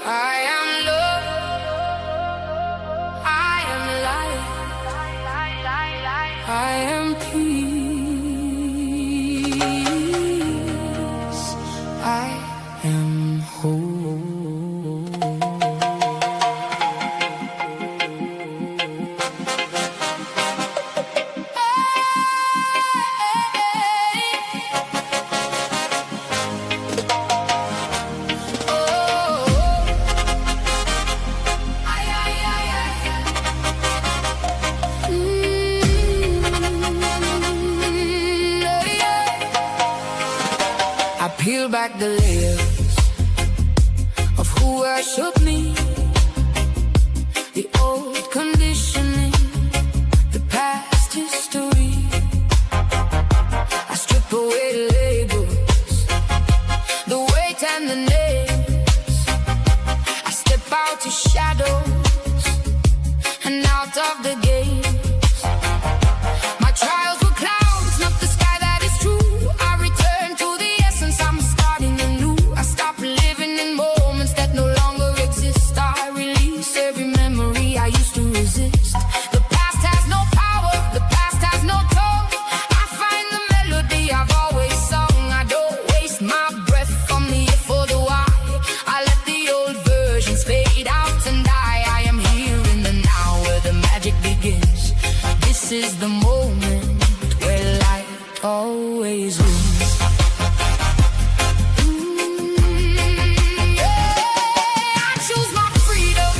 I am love, I am light, I am peace, I am whole. I peel back the layers of who worship me, the old conditioning, the past history. I strip away the labels, the weight and the names. I step out to shadows and out of the gates. My trials were clouds, not the sky that is true. I return to the essence, I'm starting anew. I stop living in moments that no longer exist. I release every memory I used to resist. The past has no power, the past has no tone. I find the melody I've always sung. I don't waste my breath from the if or the why. I let the old versions fade out and die. I am here in the now where the magic begins. This is the moment where light always wins. I choose my freedom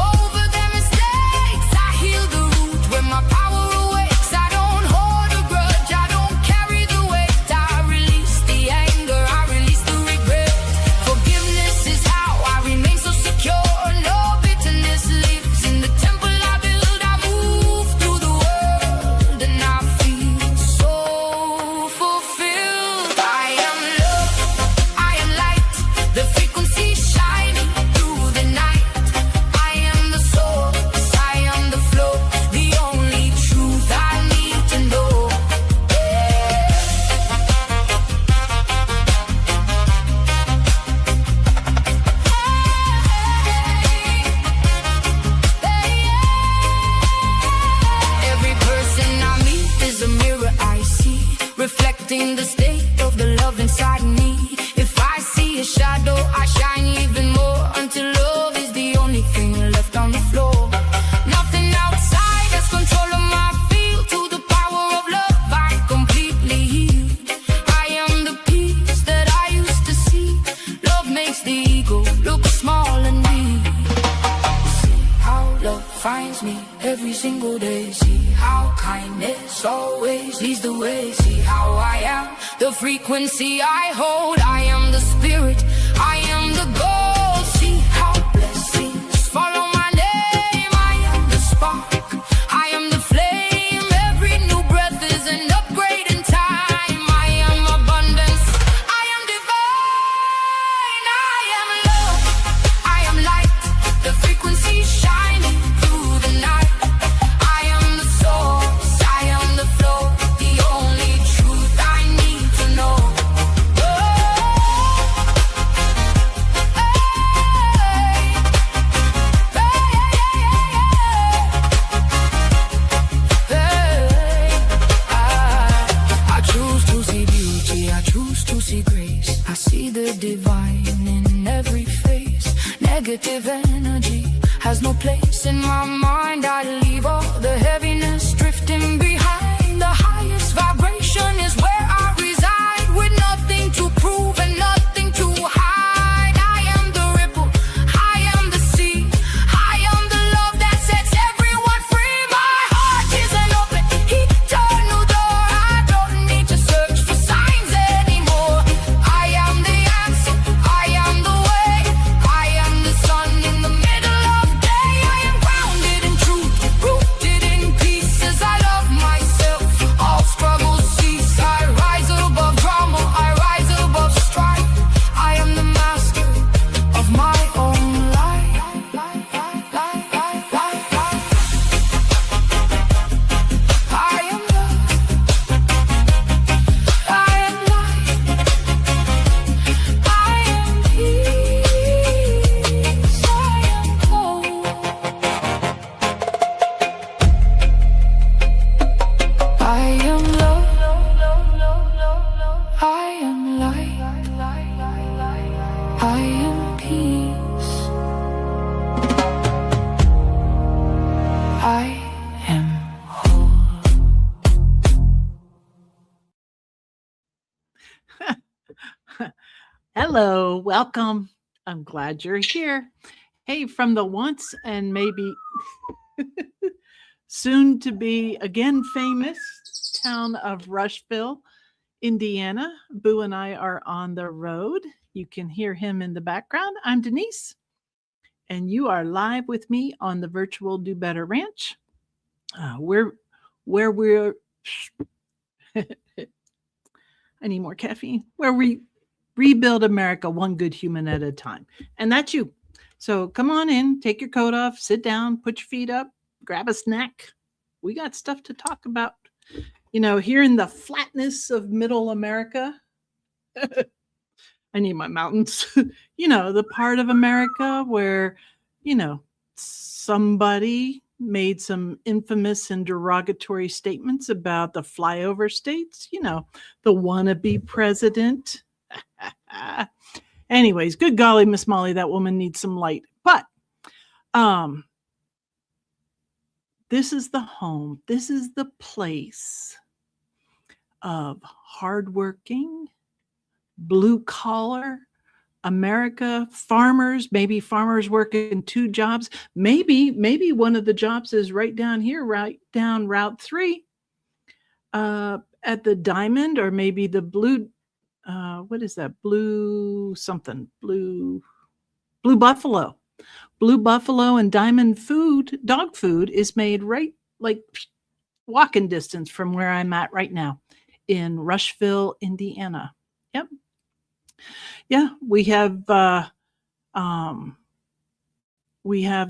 over their mistakes. I heal the root when my power awakes. I don't hold a grudge, I don't carry the weight. I release the anger, I release the regret. Forgiveness is how I remain so secure. No bitterness lives in the temple I build. I move through the world and I feel so fulfilled. I am love, I am light, the frequency shining through the night. I am the source, I am the flow, the only truth I need to know. Every person I meet is a mirror I see, reflecting the state of the love inside me. If I see a shadow, I shine even more until love is the only thing left on the floor. Nothing outside has control of my feel. To the power of love, I'm completely healed. I am the peace that I used to see. Love makes the ego look small and weak. See how love finds me every single day. See how kindness always leads the way. See how I am the frequency I hold. I am the spirit, I am the goal. See how blessings follow my name. I am the spark, I am the flame. Every new breath is an upgrade in time. I am abundance, I am divine. I am love, I am light, the frequency shining through the night. I am the source, I am the flow, the only truth I need to know. I choose to see beauty, I choose to see grace. I see the divine in every face. Negative energy has no place in my mind. I leave all the heaviness drifting behind. The highest vibration is where I reside, with nothing to prove and nothing to hide. I am the ripple, I am the sea, I am the love that sets everyone free. My heart is an open eternal door. I don't need to search for signs anymore. I am the answer, I am the way, I am the sun in the middle of day. I am grounded in truth, rooted in peace as I love myself. All struggles cease, I I am peace. I am whole. Hello, welcome. I'm glad you're here. Hey, from the once and maybe soon to be again famous town of Rushville, Indiana, Boo and I are on the road. You can hear him in the background. I'm Denise, and you are live with me on the virtual Do Better Ranch. Where we're I need more caffeine. Where we rebuild America one good human at a time. And that's you. So come on in, take your coat off, sit down, put your feet up, grab a snack. We got stuff to talk about. You know, here in the flatness of middle America, I need my mountains. You know, the part of America where, somebody made some infamous and derogatory statements about the flyover states, the wannabe president. Anyways, good golly, Miss Molly, that woman needs some light. But this is the home. This is the place of hardworking, blue collar America, farmers, maybe farmers working 2 jobs. Maybe one of the jobs is right down here, right down Route 3 at the Diamond, or maybe the Blue, what is that? Blue something, Blue Buffalo. Blue Buffalo and Diamond food, dog food, is made right like walking distance from where I'm at right now in Rushville, Indiana. Yep. Yeah, we have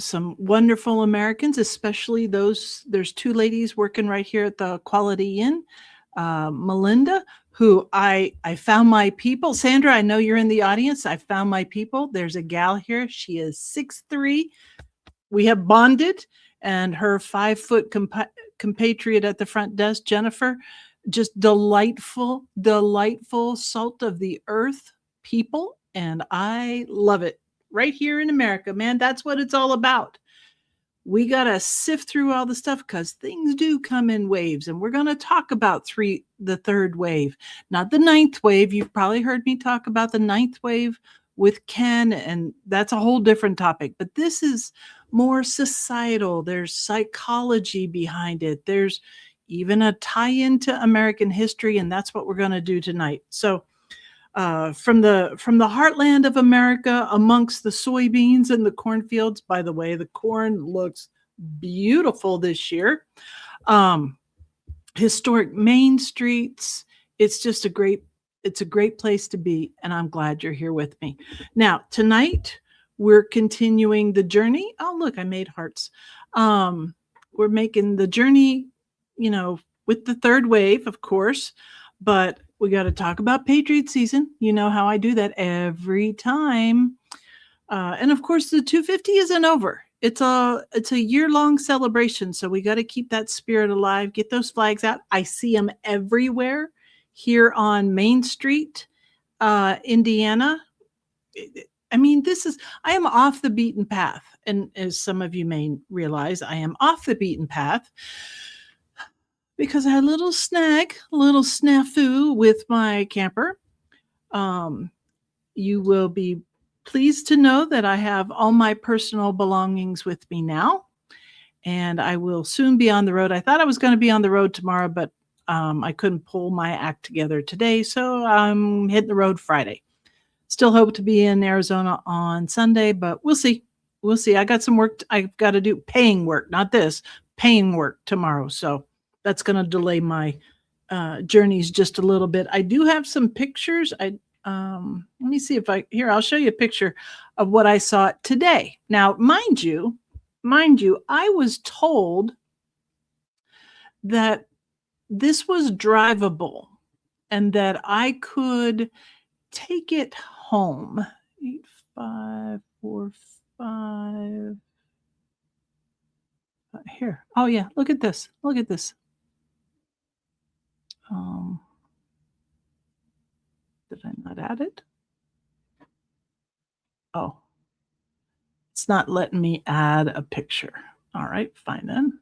some wonderful Americans, especially those. There's 2 ladies working right here at the Quality Inn. Melinda, who I found my people. Sandra, I know you're in the audience. I found my people. There's a gal here. She is 6'3". We have bonded, and her 5-foot compatriot at the front desk, Jennifer, just delightful salt of the earth people, and I love it. Right here in America, man, that's what it's all about. We got to sift through all the stuff because things do come in waves, and we're going to talk about the 3rd wave, not the 9th wave. You've probably heard me talk about the 9th wave with Ken, and that's a whole different topic, but this is more societal. There's psychology behind it. There's even a tie-in to American history, and that's what we're going to do tonight. So from the heartland of America, amongst the soybeans and the cornfields. By the way, the corn looks beautiful this year. Historic main streets. It's just a great place to be, and I'm glad you're here with me. Now, tonight we're continuing the journey. Oh, look, I made hearts. We're making the journey, with the 3rd wave, of course, but we got to talk about Patriot season. You know how I do that every time. And of course, the 250 isn't over. It's a year-long celebration, so we got to keep that spirit alive. Get those flags out. I see them everywhere here on Main Street, Indiana. I mean, I am off the beaten path. And as some of you may realize, I am off the beaten path because I had a little snafu with my camper. You will be pleased to know that I have all my personal belongings with me now, and I will soon be on the road. I thought I was going to be on the road tomorrow, but I couldn't pull my act together today, so I'm hitting the road Friday. Still hope to be in Arizona on Sunday, but we'll see. I got some work I've got to do, paying work tomorrow, so that's going to delay my journeys just a little bit. I do have some pictures. Let me see if I'll show you a picture of what I saw today. Now, mind you, I was told that this was drivable and that I could take it home. 8545. Here. Oh yeah, look at this. Did I not add it? Oh, it's not letting me add a picture. All right, fine then.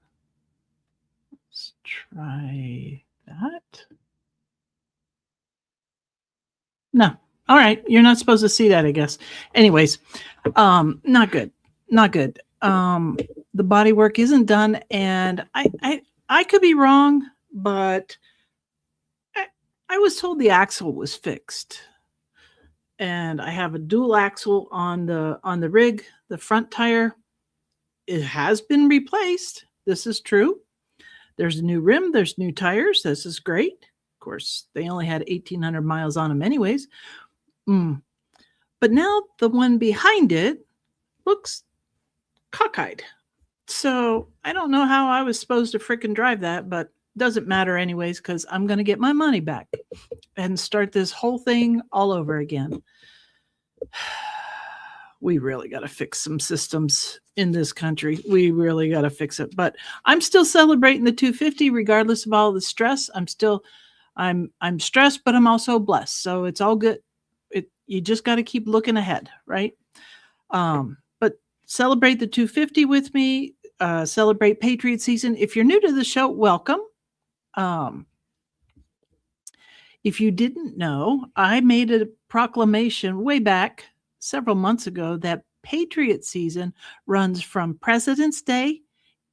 Let's try that. No. All right. You're not supposed to see that, I guess. Anyways, not good. Not good. The body work isn't done, and I could be wrong, but I was told the axle was fixed. And I have a dual axle on the rig. The front tire, it has been replaced. This is true. There's a new rim, there's new tires. This is great. Of course, they only had 1,800 miles on them anyways. But now the one behind it looks cockeyed. So I don't know how I was supposed to frickin' drive that, but doesn't matter anyways, because I'm going to get my money back and start this whole thing all over again. We really got to fix some systems in this country. We really got to fix it. But I'm still celebrating the 250 regardless of all the stress. I'm stressed, but I'm also blessed. So it's all good. You just got to keep looking ahead, right? But celebrate the 250 with me. Celebrate Patriot season. If you're new to the show, welcome. If you didn't know, I made a proclamation way back several months ago that Patriot season runs from President's Day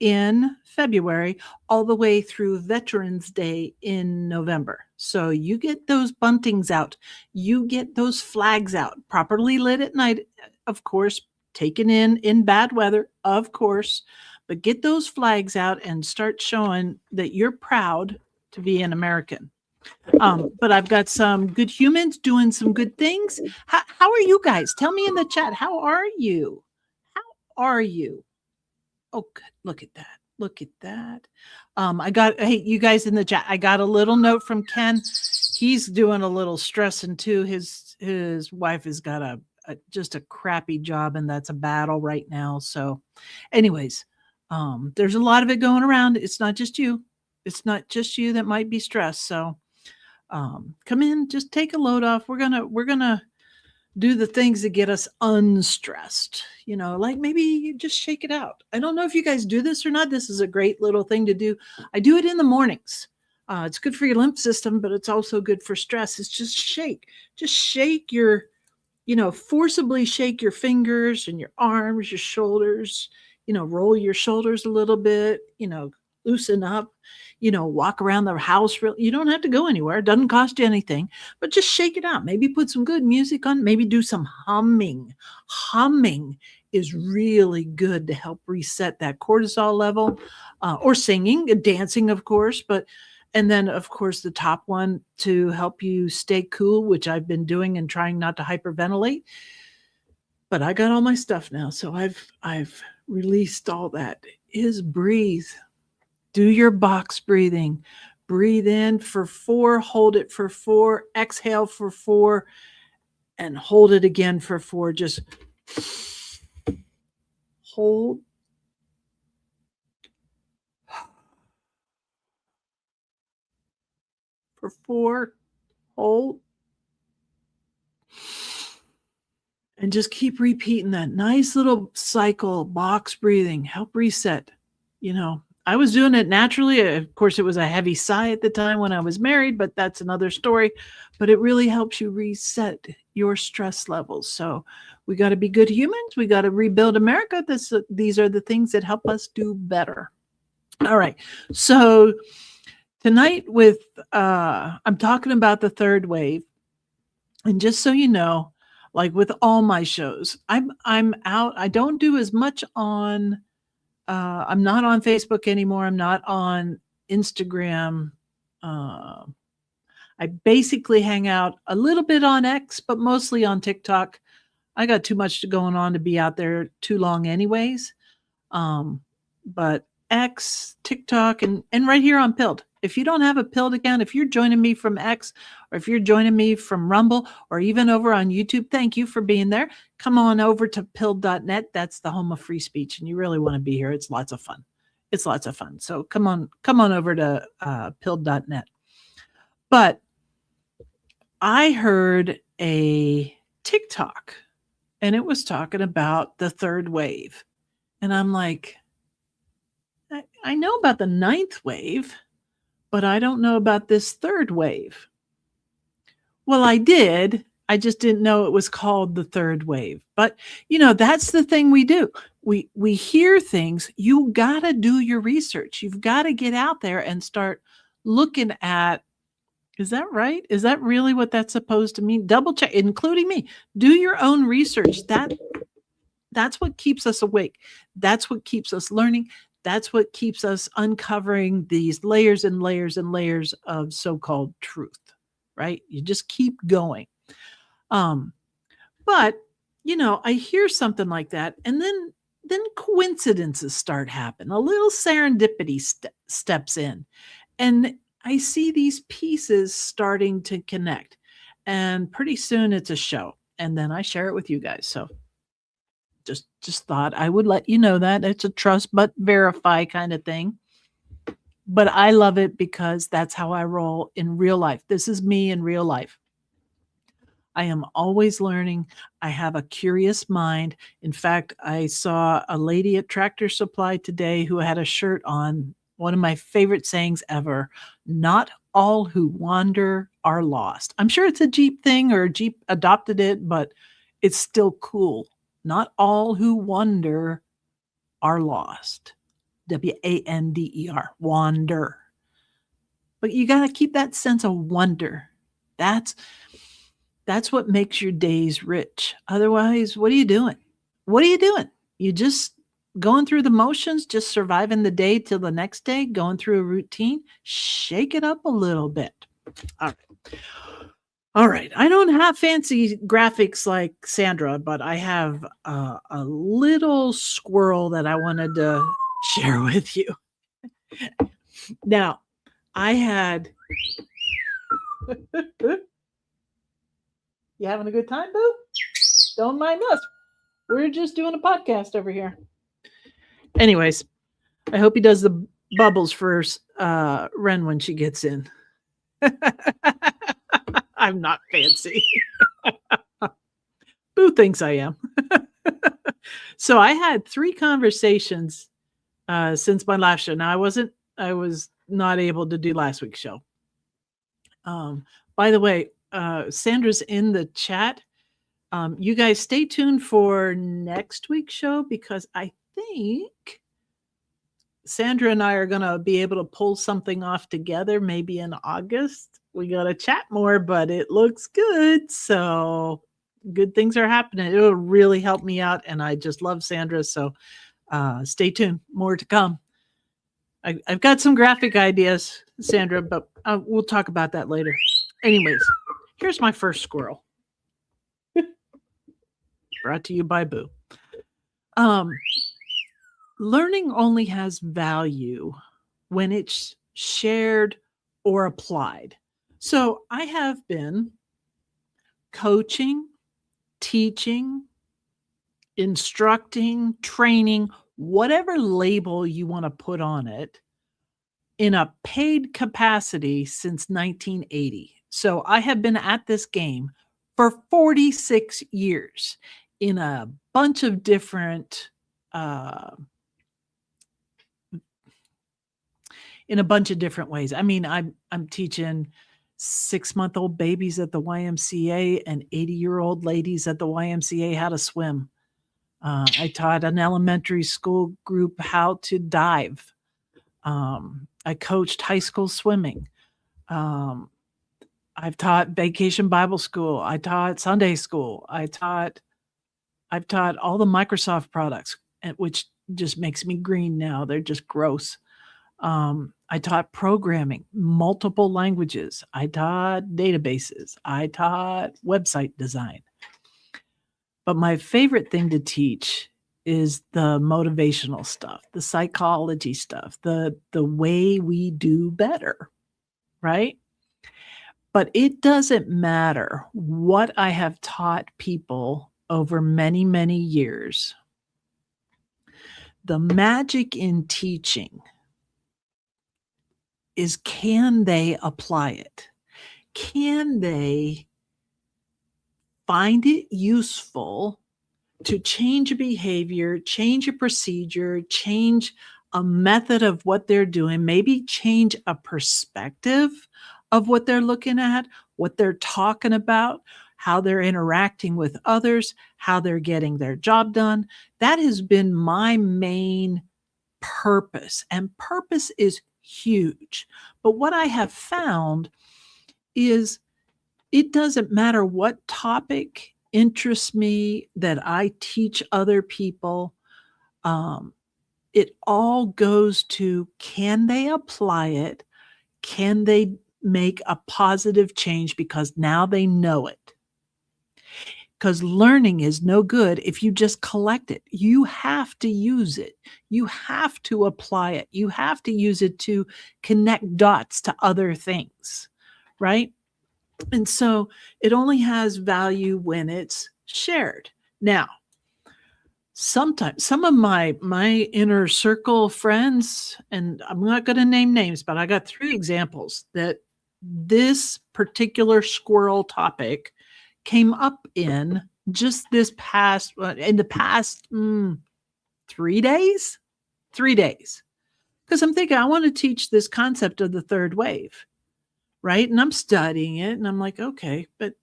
in February all the way through Veterans Day in November. So you get those buntings out, you get those flags out, properly lit at night, of course, taken in bad weather, of course, but get those flags out and start showing that you're proud to be an American. But I've got some good humans doing some good things. How are you guys? Tell me in the chat. How are you? How are you? Oh, good. Look at that. Look at that. Hey, you guys in the chat, I got a little note from Ken. He's doing a little stressing too. His wife has got just a crappy job, and that's a battle right now. So anyways, there's a lot of it going around. It's not just you. It's not just you that might be stressed. So come in, just take a load off. We're gonna do the things that get us unstressed, like maybe you just shake it out. I don't know if you guys do this or not. This is a great little thing to do. I do it in the mornings. It's good for your lymph system, but it's also good for stress. It's just shake your, forcibly shake your fingers and your arms, your shoulders, roll your shoulders a little bit, loosen up, walk around the house. You don't have to go anywhere. It doesn't cost you anything, but just shake it out. Maybe put some good music on, maybe do some humming. Humming is really good to help reset that cortisol level, or singing, dancing, of course, and then of course the top one to help you stay cool, which I've been doing and trying not to hyperventilate, but I got all my stuff now. So I've released all that, is breathe. Do your box breathing. Breathe in for 4, hold it for 4, exhale for 4, and hold it again for 4. Just hold. For 4, hold. And just keep repeating that nice little cycle, box breathing, help reset, I was doing it naturally. Of course, it was a heavy sigh at the time when I was married, but that's another story. But it really helps you reset your stress levels. So we got to be good humans. We got to rebuild America. These are the things that help us do better. All right. So tonight I'm talking about the third wave. And just so you know, like with all my shows, I'm out. I don't do as much on I'm not on Facebook anymore. I'm not on Instagram. I basically hang out a little bit on X, but mostly on TikTok. I got too much going on to be out there too long anyways. But X, TikTok, and right here on Pilled. If you don't have a Pilled account, if you're joining me from X, or if you're joining me from Rumble, or even over on YouTube, thank you for being there. Come on over to pilled.net. That's the home of free speech, and you really want to be here. It's lots of fun. It's lots of fun. So come on over to pilled.net. But I heard a TikTok and it was talking about the third wave. And I'm like, I know about the ninth wave, but I don't know about this third wave. Well, I did. I just didn't know it was called the third wave. But, that's the thing we do. We hear things. You got to do your research. You've got to get out there and start looking at, is that right? Is that really what that's supposed to mean? Double check, including me. Do your own research. That's what keeps us awake. That's what keeps us learning. That's what keeps us uncovering these layers and layers and layers of so-called truth, right? You just keep going. But I hear something like that, and then coincidences start happening. A little serendipity steps in, and I see these pieces starting to connect, and pretty soon it's a show, and then I share it with you guys. So just thought I would let you know that it's a trust but verify kind of thing. But I love it because that's how I roll in real life. This is me in real life. I am always learning. I have a curious mind. In fact, I saw a lady at Tractor Supply today who had a shirt on, one of my favorite sayings ever: not all who wander are lost. I'm sure it's a Jeep thing, or Jeep adopted it, but it's still cool. Not all who wander are lost. WANDER, wander. But you got to keep that sense of wonder. That's what makes your days rich. Otherwise, what are you doing? What are you doing? You just going through the motions, just surviving the day till the next day, going through a routine. Shake it up a little bit. All right. I don't have fancy graphics like Sandra, but I have a little squirrel that I wanted to share with you. Now, I had... You having a good time, Boo? Don't mind us. We're just doing a podcast over here. Anyways, I hope he does the bubbles for Ren when she gets in. I'm not fancy. Boo thinks I am. So I had 3 conversations since my last show. Now I was not able to do last week's show. By the way, Sandra's in the chat. You guys stay tuned for next week's show, because I think Sandra and I are going to be able to pull something off together maybe in August. We got to chat more, but it looks good. So good things are happening. It'll really help me out, and I just love Sandra. So stay tuned. More to come. I've got some graphic ideas, Sandra, but we'll talk about that later. Anyways, here's my first squirrel. Brought to you by Boo. Learning only has value when it's shared or applied. So I have been coaching, teaching, instructing, training, whatever label you want to put on it, in a paid capacity since 1980. So I have been at this game for 46 years in a bunch of different ways. I mean, I'm teaching 6-month-old babies at the YMCA and 80-year-old ladies at the YMCA how to swim. I taught an elementary school group how to dive. I coached high school swimming. I've taught Vacation Bible School. I taught Sunday school. I've taught all the Microsoft products, which just makes me green now. They're just gross. I taught programming, multiple languages. I taught databases. I taught website design. But my favorite thing to teach is the motivational stuff, the psychology stuff, the way we do better, right? But it doesn't matter what I have taught people over many, many years. The magic in teaching is, can they apply it? Can they find it useful to change a behavior, change a procedure, change a method of what they're doing, maybe change a perspective of what they're looking at, what they're talking about, how they're interacting with others, how they're getting their job done. That has been my main purpose, and purpose is huge. But what I have found is it doesn't matter what topic interests me that I teach other people. It all goes to, can they apply it? Can they make a positive change because now they know it? Because learning is no good if you just collect it. You have to use it. You have to apply it. You have to use it to connect dots to other things, right? And so it only has value when it's shared. Now, sometimes some of my inner circle friends, and I'm not going to name names, but I got 3 examples that this particular squirrel topic came up in just this past, in the past 3 days, because I'm thinking I want to teach this concept of the third wave, right? And I'm studying it and I'm like, okay, but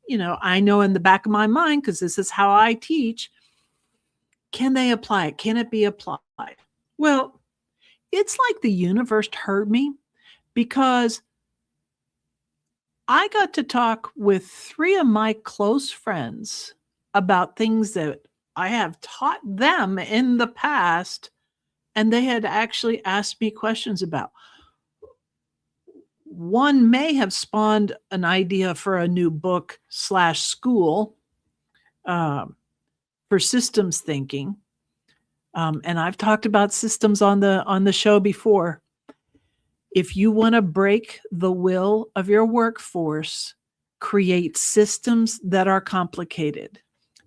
I know in the back of my mind, because this is how I teach, can they apply it? Can it be applied? Well, it's like the universe heard me, because I got to talk with 3 of my close friends about things that I have taught them in the past, and they had actually asked me questions about. One may have spawned an idea for a new book / school for systems thinking. And I've talked about systems on the show before. If you want to break the will of your workforce, create systems that are complicated.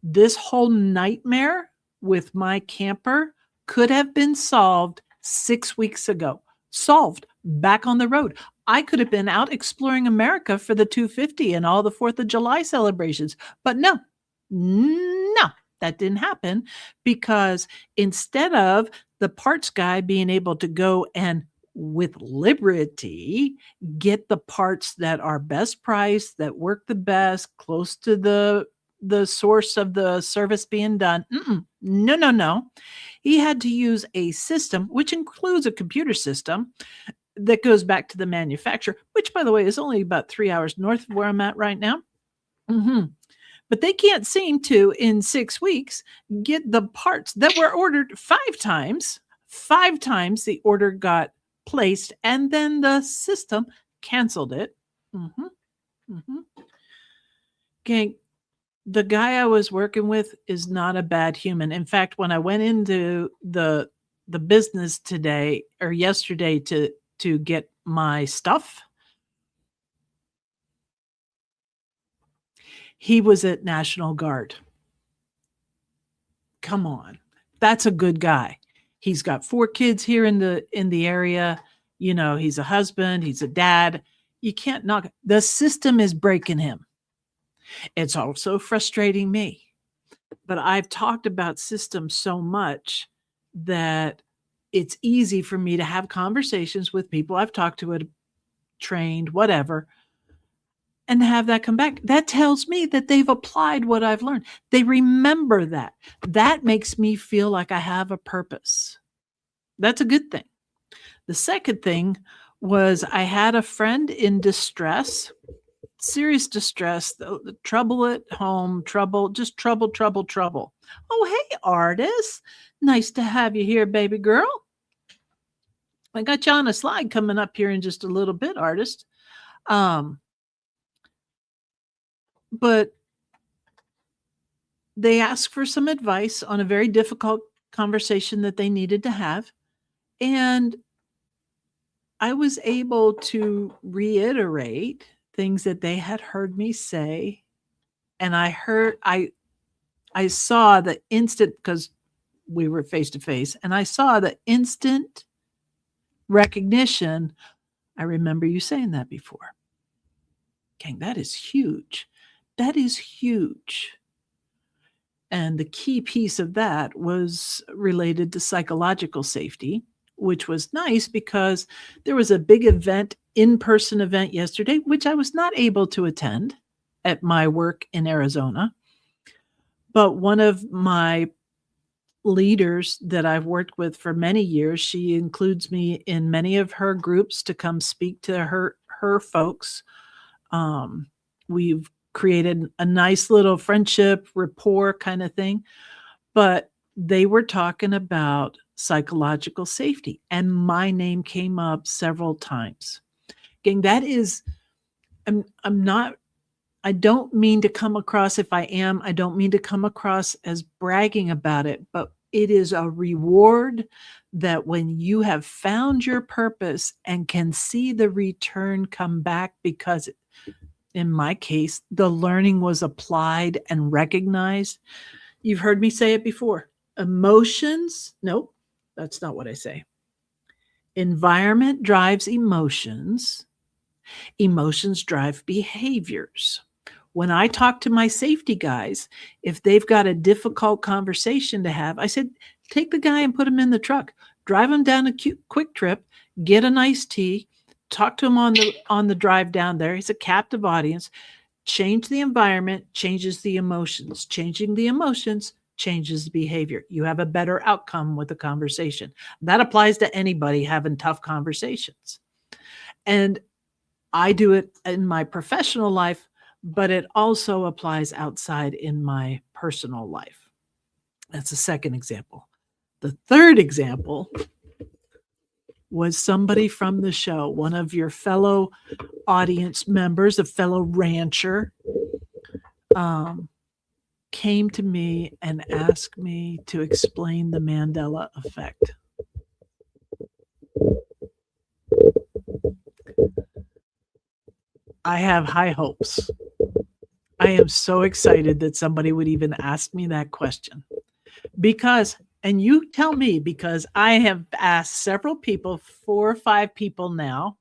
This whole nightmare with my camper could have been solved 6 weeks ago. Solved, back on the road. I could have been out exploring America for the 250 and all the 4th of July celebrations. But no, that didn't happen, because instead of the parts guy being able to go and with liberty get the parts that are best priced, that work the best, close to the source of the service being done. No. He had to use a system, which includes a computer system that goes back to the manufacturer, which, by the way, is only about 3 hours north of where I'm at right now. But they can't seem to, in 6 weeks, get the parts that were ordered 5 times. 5 times the order got placed, and then the system canceled it. Okay, the guy I was working with is not a bad human. In fact, when I went into the business today or yesterday to get my stuff, he was at National Guard. Come on, that's a good guy. He's got 4 kids here in the area. He's a husband, he's a dad. You can't knock it. The system is breaking him. It's also frustrating me. But I've talked about systems so much that it's easy for me to have conversations with people I've talked to, trained, whatever, and have that come back. That tells me that they've applied what I've learned. They remember that. That makes me feel like I have a purpose. That's a good thing. The second thing was I had a friend in distress, serious distress, the trouble at home, trouble. Oh, hey, Artist. Nice to have you here, baby girl. I got you on a slide coming up here in just a little bit, Artist. But they asked for some advice on a very difficult conversation that they needed to have. And I was able to reiterate things that they had heard me say. And I saw the instant, because we were face to face, and I saw the instant recognition. I remember you saying that before. Gang, that is huge. That is huge. And the key piece of that was related to psychological safety, which was nice because there was a big event, in-person event yesterday, which I was not able to attend at my work in Arizona. But one of my leaders that I've worked with for many years, she includes me in many of her groups to come speak to her folks. We've created a nice little friendship rapport kind of thing, but they were talking about psychological safety and my name came up several times. Gang, that is, I'm not, I don't mean to come across, if I am, I don't mean to come across as bragging about it, but it is a reward that when you have found your purpose and can see the return come back, because in my case, the learning was applied and recognized. You've heard me say it before. Emotions, nope, that's not what I say. Environment drives emotions. Emotions drive behaviors. When I talk to my safety guys, if they've got a difficult conversation to have, I said, take the guy and put him in the truck, drive him down a quick trip, get a nice tea, talk to him on the drive down there. He's a captive audience. Change the environment, changes the emotions. Changing the emotions changes the behavior. You have a better outcome with the conversation. That applies to anybody having tough conversations. And I do it in my professional life, but it also applies outside in my personal life. That's the second example. The third example was somebody from the show, one of your fellow audience members, a fellow rancher, came to me and asked me to explain the Mandela effect. I have high hopes. I am so excited that somebody would even ask me that question because, and you tell me, because I have asked several people, 4 or 5 people now,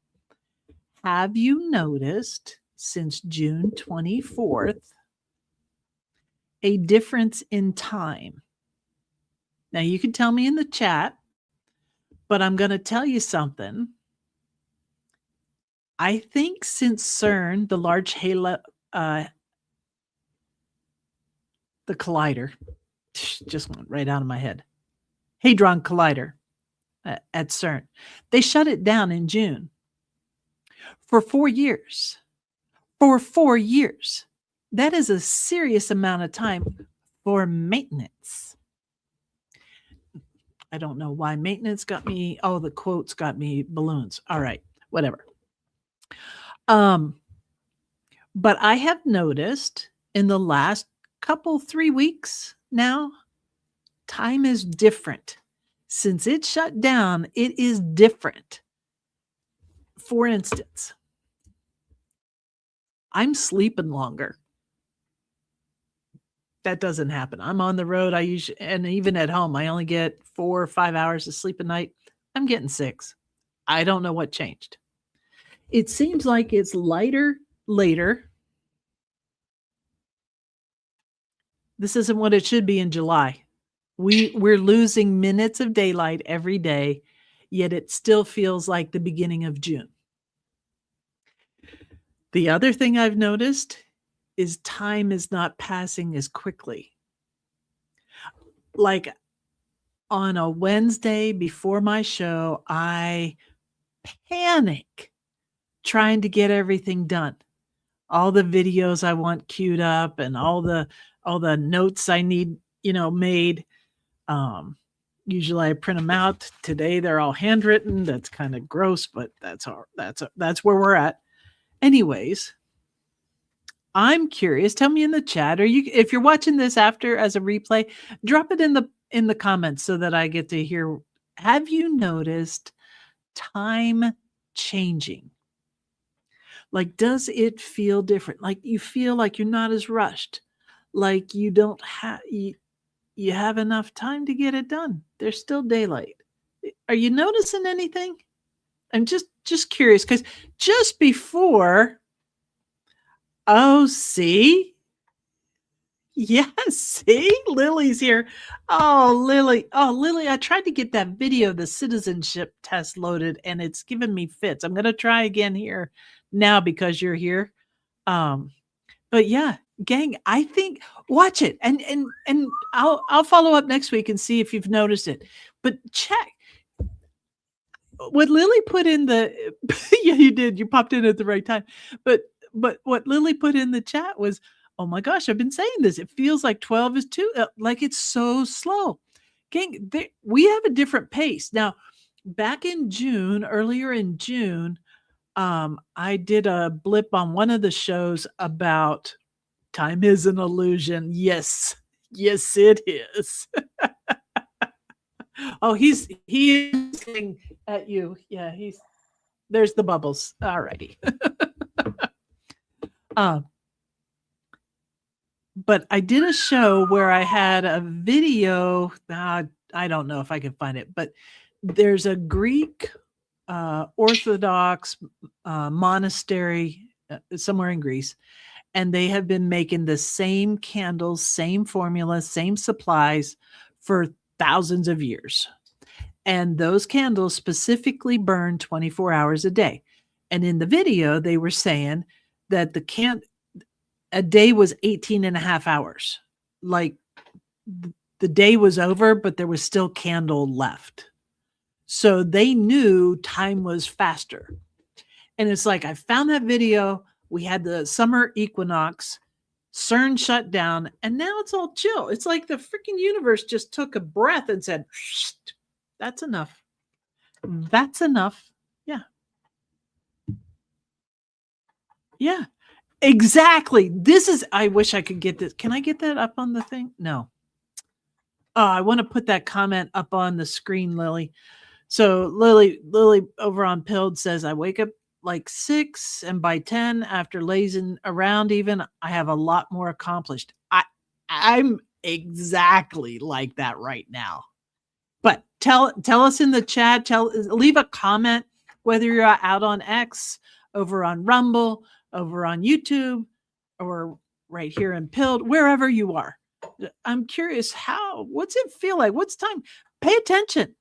have you noticed since June 24th a difference in time? Now you can tell me in the chat, but I'm going to tell you something. I think since CERN, the Large Halo, the collider, just went right out of my head. Hadron Collider at CERN. They shut it down in June for 4 years. For 4 years. That is a serious amount of time for maintenance. I don't know why maintenance got me. Oh, the quotes got me balloons. All right, whatever. But I have noticed in the last 3 weeks now, time is different. Since it shut down, it is different. For instance, I'm sleeping longer. That doesn't happen. I'm on the road. I usually, and even at home, I only get 4 or 5 hours of sleep a night. I'm getting 6. I don't know what changed. It seems like it's lighter later. This isn't what it should be in July. We're losing minutes of daylight every day, yet it still feels like the beginning of June. The other thing I've noticed is time is not passing as quickly. Like on a Wednesday before my show, I panic trying to get everything done. All the videos I want queued up and all the notes I need, made. Usually I print them out. Today they're all handwritten. That's kind of gross, but that's where we're at. Anyways, I'm curious. Tell me in the chat, if you're watching this after as a replay, drop it in the comments so that I get to hear. Have you noticed time changing? Like, does it feel different? Like you feel like you're not as rushed, like you don't have you have enough time to get it done. There's still daylight. Are you noticing anything? I'm just curious, because just before, oh, see, Yes, see? Lily's here. Oh, Lily. Oh, Lily, I tried to get that video of the citizenship test loaded and it's giving me fits. I'm going to try again here now because you're here. Um, but yeah, gang, I think watch it and I'll follow up next week and see if you've noticed it. But check what Lily put in the yeah, you did. You popped in at the right time. But what Lily put in the chat was, "Oh my gosh, I've been saying this. It feels like 12 is too like it's so slow." Gang, we have a different pace. Now, back in June, earlier in June, I did a blip on one of the shows about time is an illusion. Yes. Yes, it is. Oh, he is looking at you. Yeah, there's the bubbles. All righty. But I did a show where I had a video. I don't know if I can find it, but there's a Greek Orthodox monastery somewhere in Greece, and they have been making the same candles, same formula, same supplies for thousands of years. And those candles specifically burn 24 hours a day. And in the video, they were saying that a day was 18 and a half hours. Like the day was over, but there was still candle left. So they knew time was faster. And it's like, I found that video. We had the summer equinox. CERN shut down, and now it's all chill. It's like the freaking universe just took a breath and said, that's enough. That's enough. Yeah. Yeah. Exactly. I wish I could get this. Can I get that up on the thing? No. Oh, I want to put that comment up on the screen, Lily. So Lily over on Pilled says, I wake up like 6 and by 10 after lazing around even I have a lot more accomplished. I'm exactly like that right now. But tell us in the chat, leave a comment whether you're out on X, over on Rumble, over on YouTube, or right here in Pilled, wherever you are. I'm curious what's it feel like? What's time? Pay attention.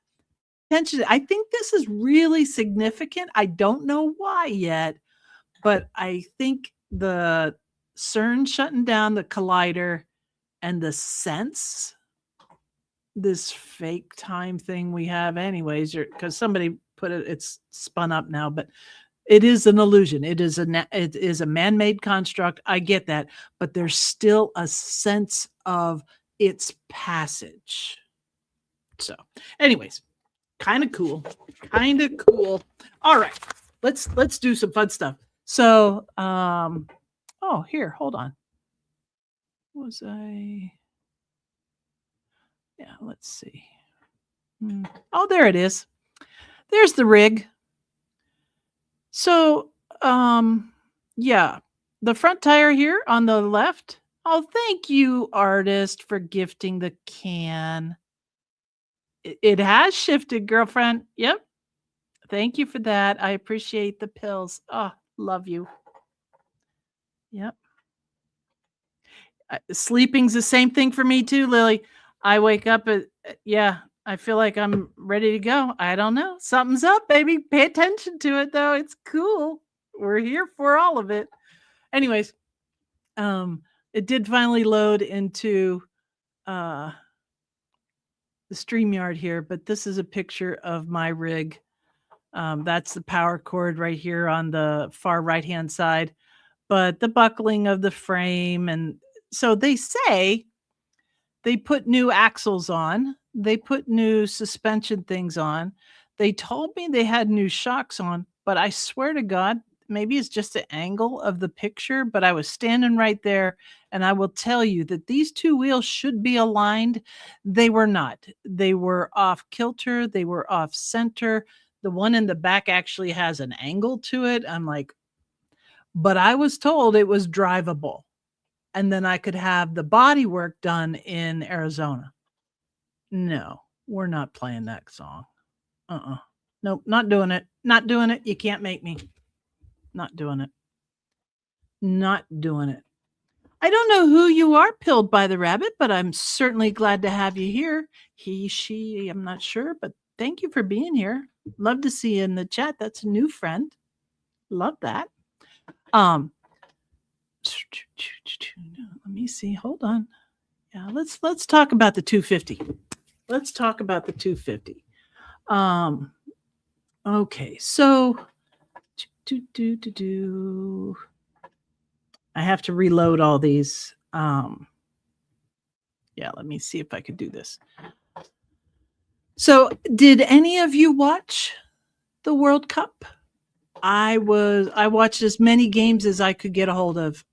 I think this is really significant. I don't know why yet, but I think the CERN shutting down the collider and the sense, this fake time thing we have anyways, because somebody put it's spun up now, but it is an illusion. It is a man-made construct. I get that, but there's still a sense of its passage. So anyways, kind of cool. All right, let's do some fun stuff. So, oh, here, hold on. Yeah, let's see. Oh, there it is. There's the rig. So, yeah, the front tire here on the left. Oh, thank you, artist, for gifting the can. It has shifted, girlfriend. Yep. Thank you for that. I appreciate the pills. Oh, love you. Yep. Sleeping's the same thing for me too, Lily. I wake up I feel like I'm ready to go. I don't know. Something's up, baby. Pay attention to it though. It's cool. We're here for all of it. Anyways, it did finally load into the StreamYard here, but this is a picture of my rig. That's the power cord right here on the far right-hand side, but the buckling of the frame. And so they say they put new axles on, they put new suspension things on. They told me they had new shocks on, but I swear to God, maybe it's just the angle of the picture, but I was standing right there. And I will tell you that these two wheels should be aligned. They were not. They were off kilter. They were off center. The one in the back actually has an angle to it. I'm like, but I was told it was drivable. And then I could have the body work done in Arizona. No, we're not playing that song. Nope, not doing it. Not doing it. You can't make me. Not doing it. Not doing it. I don't know who you are, Pilled by the Rabbit, but I'm certainly glad to have you here. He, she, I'm not sure, but thank you for being here. Love to see you in the chat. That's a new friend. Love that. Um, let me see. Hold on. Yeah, let's talk about the 250. Let's talk about the 250. Okay, so I have to reload all these. Yeah, let me see if I could do this. So, did any of you watch the World Cup? I watched as many games as I could get a hold of.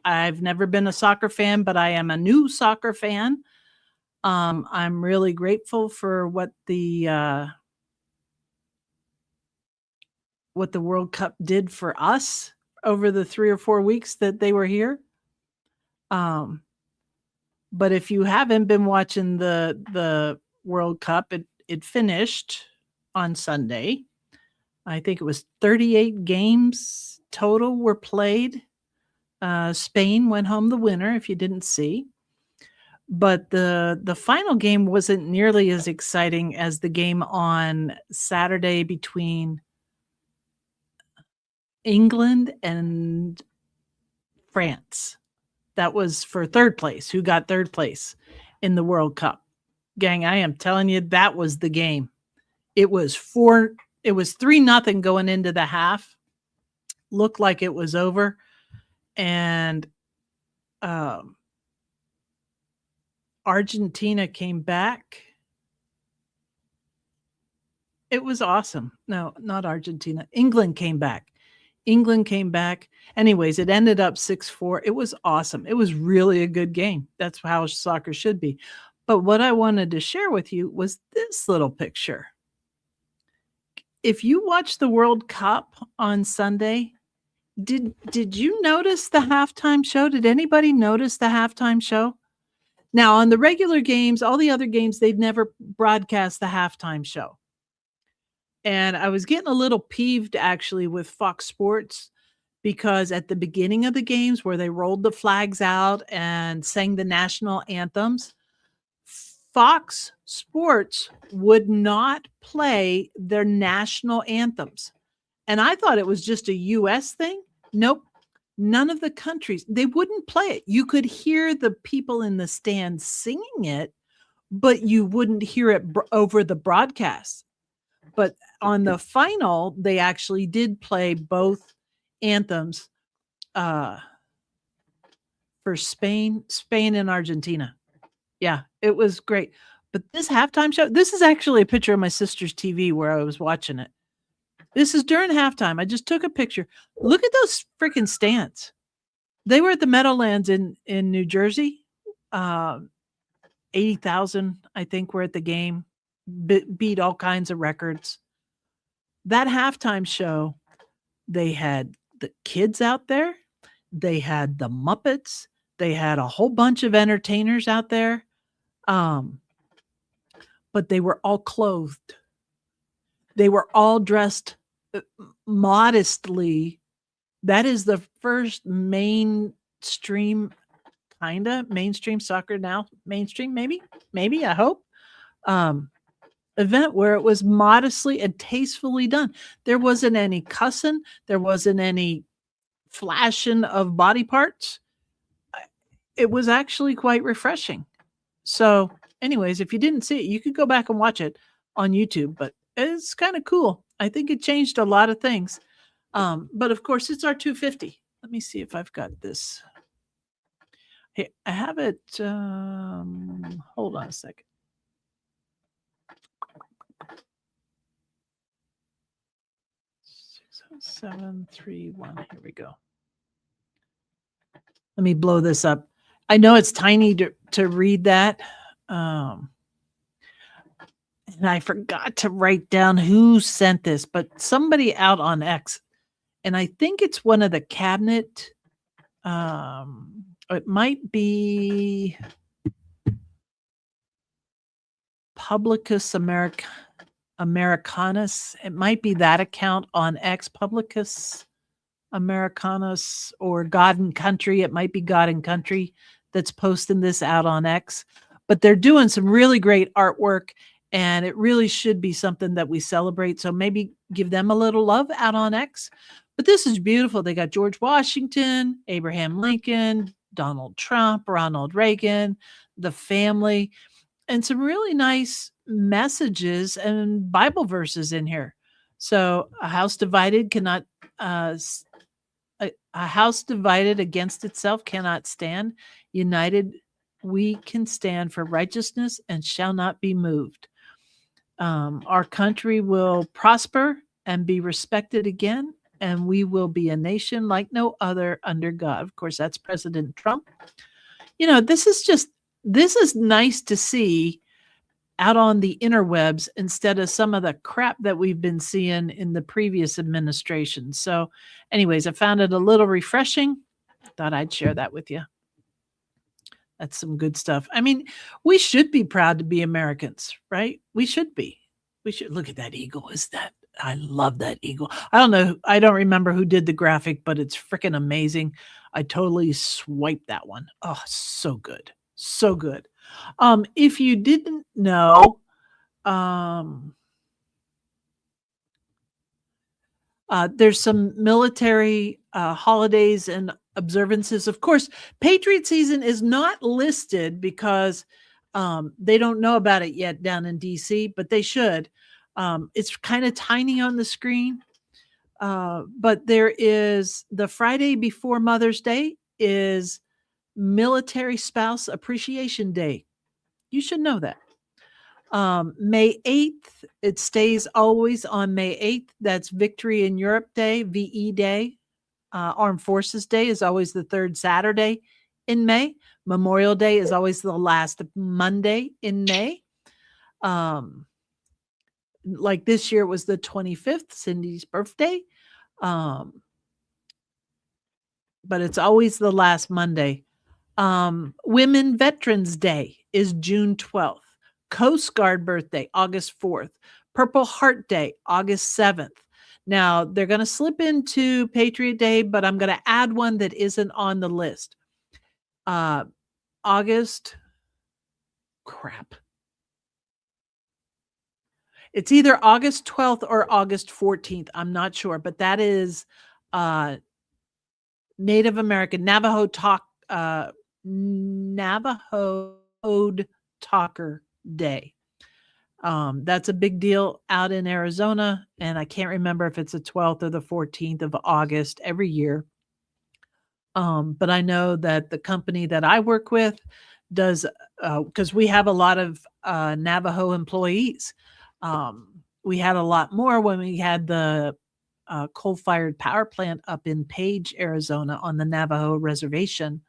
I've never been a soccer fan, but I am a new soccer fan. I'm really grateful for what the World Cup did for us over the 3 or 4 weeks that they were here. But if you haven't been watching the World Cup, it finished on Sunday. I think it was 38 games total were played. Spain went home the winner, if you didn't see. But the final game wasn't nearly as exciting as the game on Saturday between England and France. That was for third place. Who got third place in the World Cup? Gang, I am telling you, that was the game. It was 3-0 going into the half. Looked like it was over. And Argentina came back. It was awesome. No, not Argentina. England came back. Anyways, it ended up 6-4. It was awesome. It was really a good game. That's how soccer should be. But what I wanted to share with you was this little picture. If you watched the World Cup on Sunday, did you notice the halftime show? Did anybody notice the halftime show? Now, on the regular games, all the other games, they'd never broadcast the halftime show. And I was getting a little peeved actually with Fox Sports because at the beginning of the games where they rolled the flags out and sang the national anthems, Fox Sports would not play their national anthems. And I thought it was just a US thing. Nope. None of the countries, they wouldn't play it. You could hear the people in the stands singing it, but you wouldn't hear it over the broadcast. But on the final, they actually did play both anthems for Spain and Argentina. Yeah, it was great. But this halftime show, this is actually a picture of my sister's TV where I was watching it. This is during halftime. I just took a picture. Look at those freaking stands. They were at the Meadowlands in New Jersey. 80,000, I think, were at the game. Beat all kinds of records. That halftime show, they had the kids out there. They had the Muppets. They had a whole bunch of entertainers out there. But they were all clothed. They were all dressed modestly. That is the first mainstream soccer now. Mainstream, maybe, I hope. Event where it was modestly and tastefully done. There wasn't any cussing. There wasn't any flashing of body parts. It was actually quite refreshing. So anyways, if you didn't see it, you could go back and watch it on YouTube, but it's kind of cool. I think it changed a lot of things. But of course, it's our 250. Let me see if I've got this. Hey, I have it. Hold on a second. 60731. Here we go. Let me blow this up. I know it's tiny to read that. And I forgot to write down who sent this, but somebody out on X. And I think it's one of the cabinet. It might be Publicus Americanus. It might be that account on X, Publicus Americanos or God and Country. It might be God and Country that's posting this out on X, but they're doing some really great artwork, and it really should be something that we celebrate. So maybe give them a little love out on X. But this is beautiful. They got George Washington, Abraham Lincoln, Donald Trump, Ronald Reagan, the family, and some really nice messages and Bible verses in here. So a house divided cannot a house divided against itself cannot stand. United we can stand for righteousness and shall not be moved. Our country will prosper and be respected again, and we will be a nation like no other under God. Of course, that's President Trump. This is nice to see out on the interwebs instead of some of the crap that we've been seeing in the previous administration. So anyways, I found it a little refreshing. Thought I'd share that with you. That's some good stuff. I mean, we should be proud to be Americans, right? We should be. We should look at that eagle. I love that eagle. I don't know. I don't remember who did the graphic, but it's freaking amazing. I totally swiped that one. Oh, so good. So good. If you didn't know, there's some military holidays and observances. Of course, Patriot season is not listed because they don't know about it yet down in DC, but they should. It's kind of tiny on the screen, but there is the Friday before Mother's Day is Military Spouse Appreciation Day. You should know that. May 8th, it stays always on May 8th. That's Victory in Europe Day, VE Day. Armed Forces Day is always the third Saturday in May. Memorial Day is always the last Monday in May. Like this year it was the 25th, Cindy's birthday. But it's always the last Monday. Women Veterans Day is June 12th. Coast Guard birthday, August 4th. Purple Heart Day, August 7th. Now, they're going to slip into Patriot Day, but I'm going to add one that isn't on the list. It's either August 12th or August 14th. I'm not sure, but that is Native American Navajo Talker Day. That's a big deal out in Arizona, and I can't remember if it's the 12th or the 14th of August every year. But I know that the company that I work with does, because we have a lot of Navajo employees. We had a lot more when we had the coal-fired power plant up in Page, Arizona on the Navajo reservation,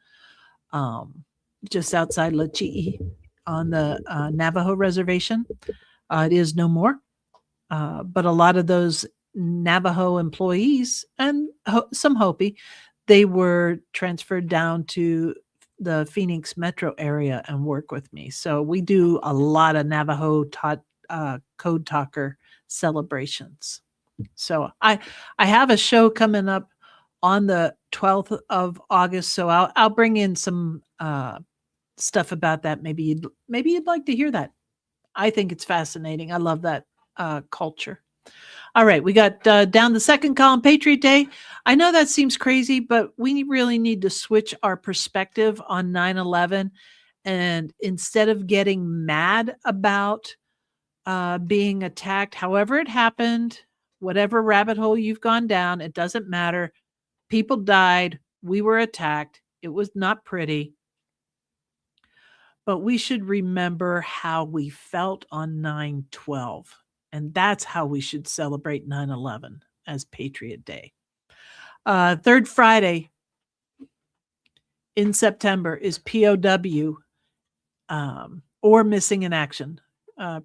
just outside Lachi'i on the Navajo reservation. It is no more. But a lot of those Navajo employees and some Hopi, they were transferred down to the Phoenix metro area and work with me. So we do a lot of Navajo Code Talker celebrations. So I have a show coming up on the 12th of August. So I'll bring in some stuff about that. Maybe you'd like to hear that. I think it's fascinating. I love that culture. All right, we got down the second column, Patriot Day. I know that seems crazy, but we really need to switch our perspective on 9/11. And instead of getting mad about being attacked, however it happened, whatever rabbit hole you've gone down, it doesn't matter. People died. We were attacked. It was not pretty. But we should remember how we felt on 9/12. And that's how we should celebrate 9/11 as Patriot Day. Third Friday in September is POW or Missing in Action.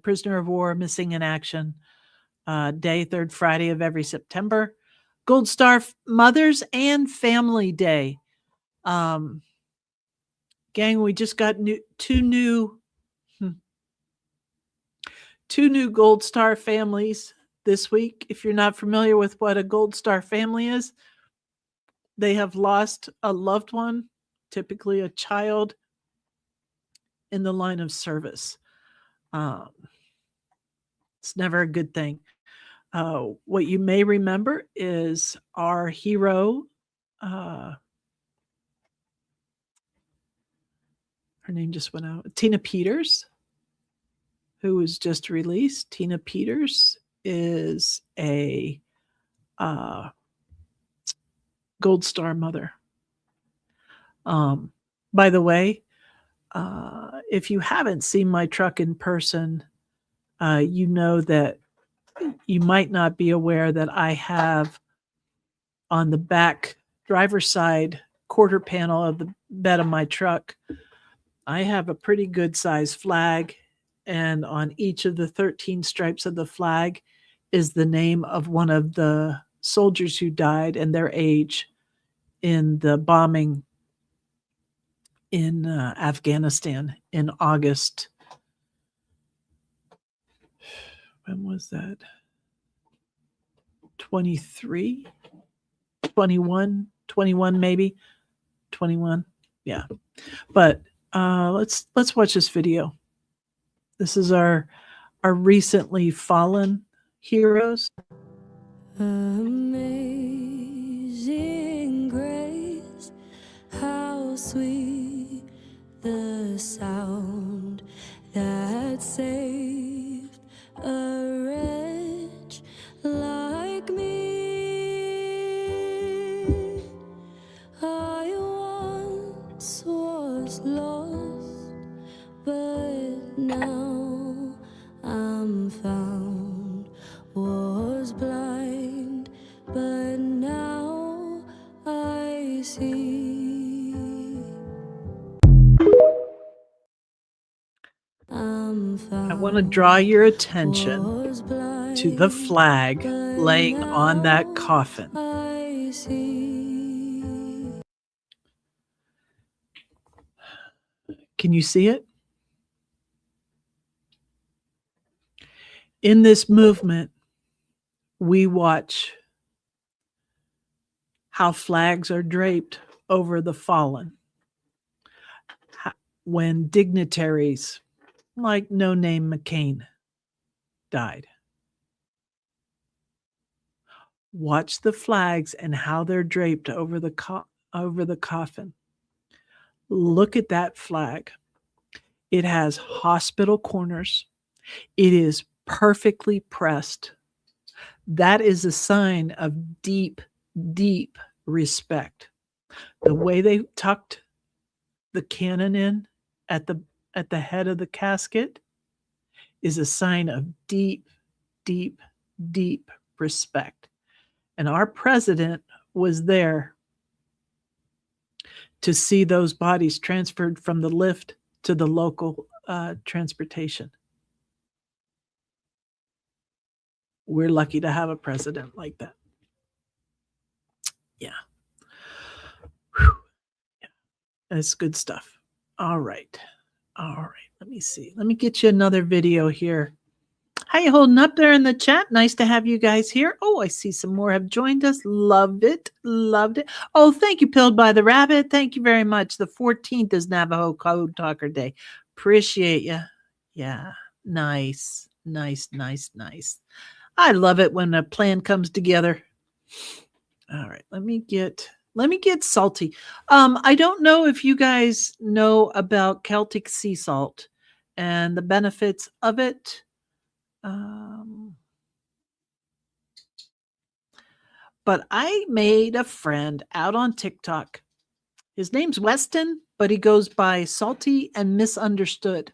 Prisoner of War, Missing in Action Day, third Friday of every September. Gold Star Mothers and Family Day. Gang, we just got two new Gold Star families this week. If you're not familiar with what a Gold Star family is, they have lost a loved one, typically a child, in the line of service. It's never a good thing. What you may remember is our hero, her name just went out, Tina Peters, who was just released. Tina Peters is a Gold Star mother. By the way, if you haven't seen my truck in person, you know that you might not be aware that I have on the back driver's side quarter panel of the bed of my truck, I have a pretty good size flag, and on each of the 13 stripes of the flag is the name of one of the soldiers who died and their age in the bombing in Afghanistan in August. When was that? 23? 21 maybe. 21. Yeah. But let's watch this video. This is our recently fallen heroes. Amazing grace, how sweet the sound that saved a wretch like me. I once was lost, but now I'm found. Was blind, but now I see. I'm found. I want to draw your attention to the flag laying on that coffin. I see. Can you see it? In this movement, we watch how flags are draped over the fallen. When dignitaries like No Name McCain died. Watch the flags and how they're draped over the coffin. Look at that flag. It has hospital corners. It is perfectly pressed. That is a sign of deep, deep respect. The way they tucked the cannon in at the head of the casket is a sign of deep, deep, deep respect. And our president was there to see those bodies transferred from the lift to the local transportation. We're lucky to have a president like that. Yeah. Whew. Yeah. That's good stuff. All right. Let me see. Let me get you another video here. How you holding up there in the chat? Nice to have you guys here. Oh, I see some more have joined us. Loved it. Oh, thank you, Pilled by the Rabbit. Thank you very much. The 14th is Navajo Code Talker Day. Appreciate you. Yeah. Nice. I love it when a plan comes together. All right. Let me get salty. I don't know if you guys know about Celtic sea salt and the benefits of it. But I made a friend out on TikTok. His name's Weston, but he goes by Salty and Misunderstood.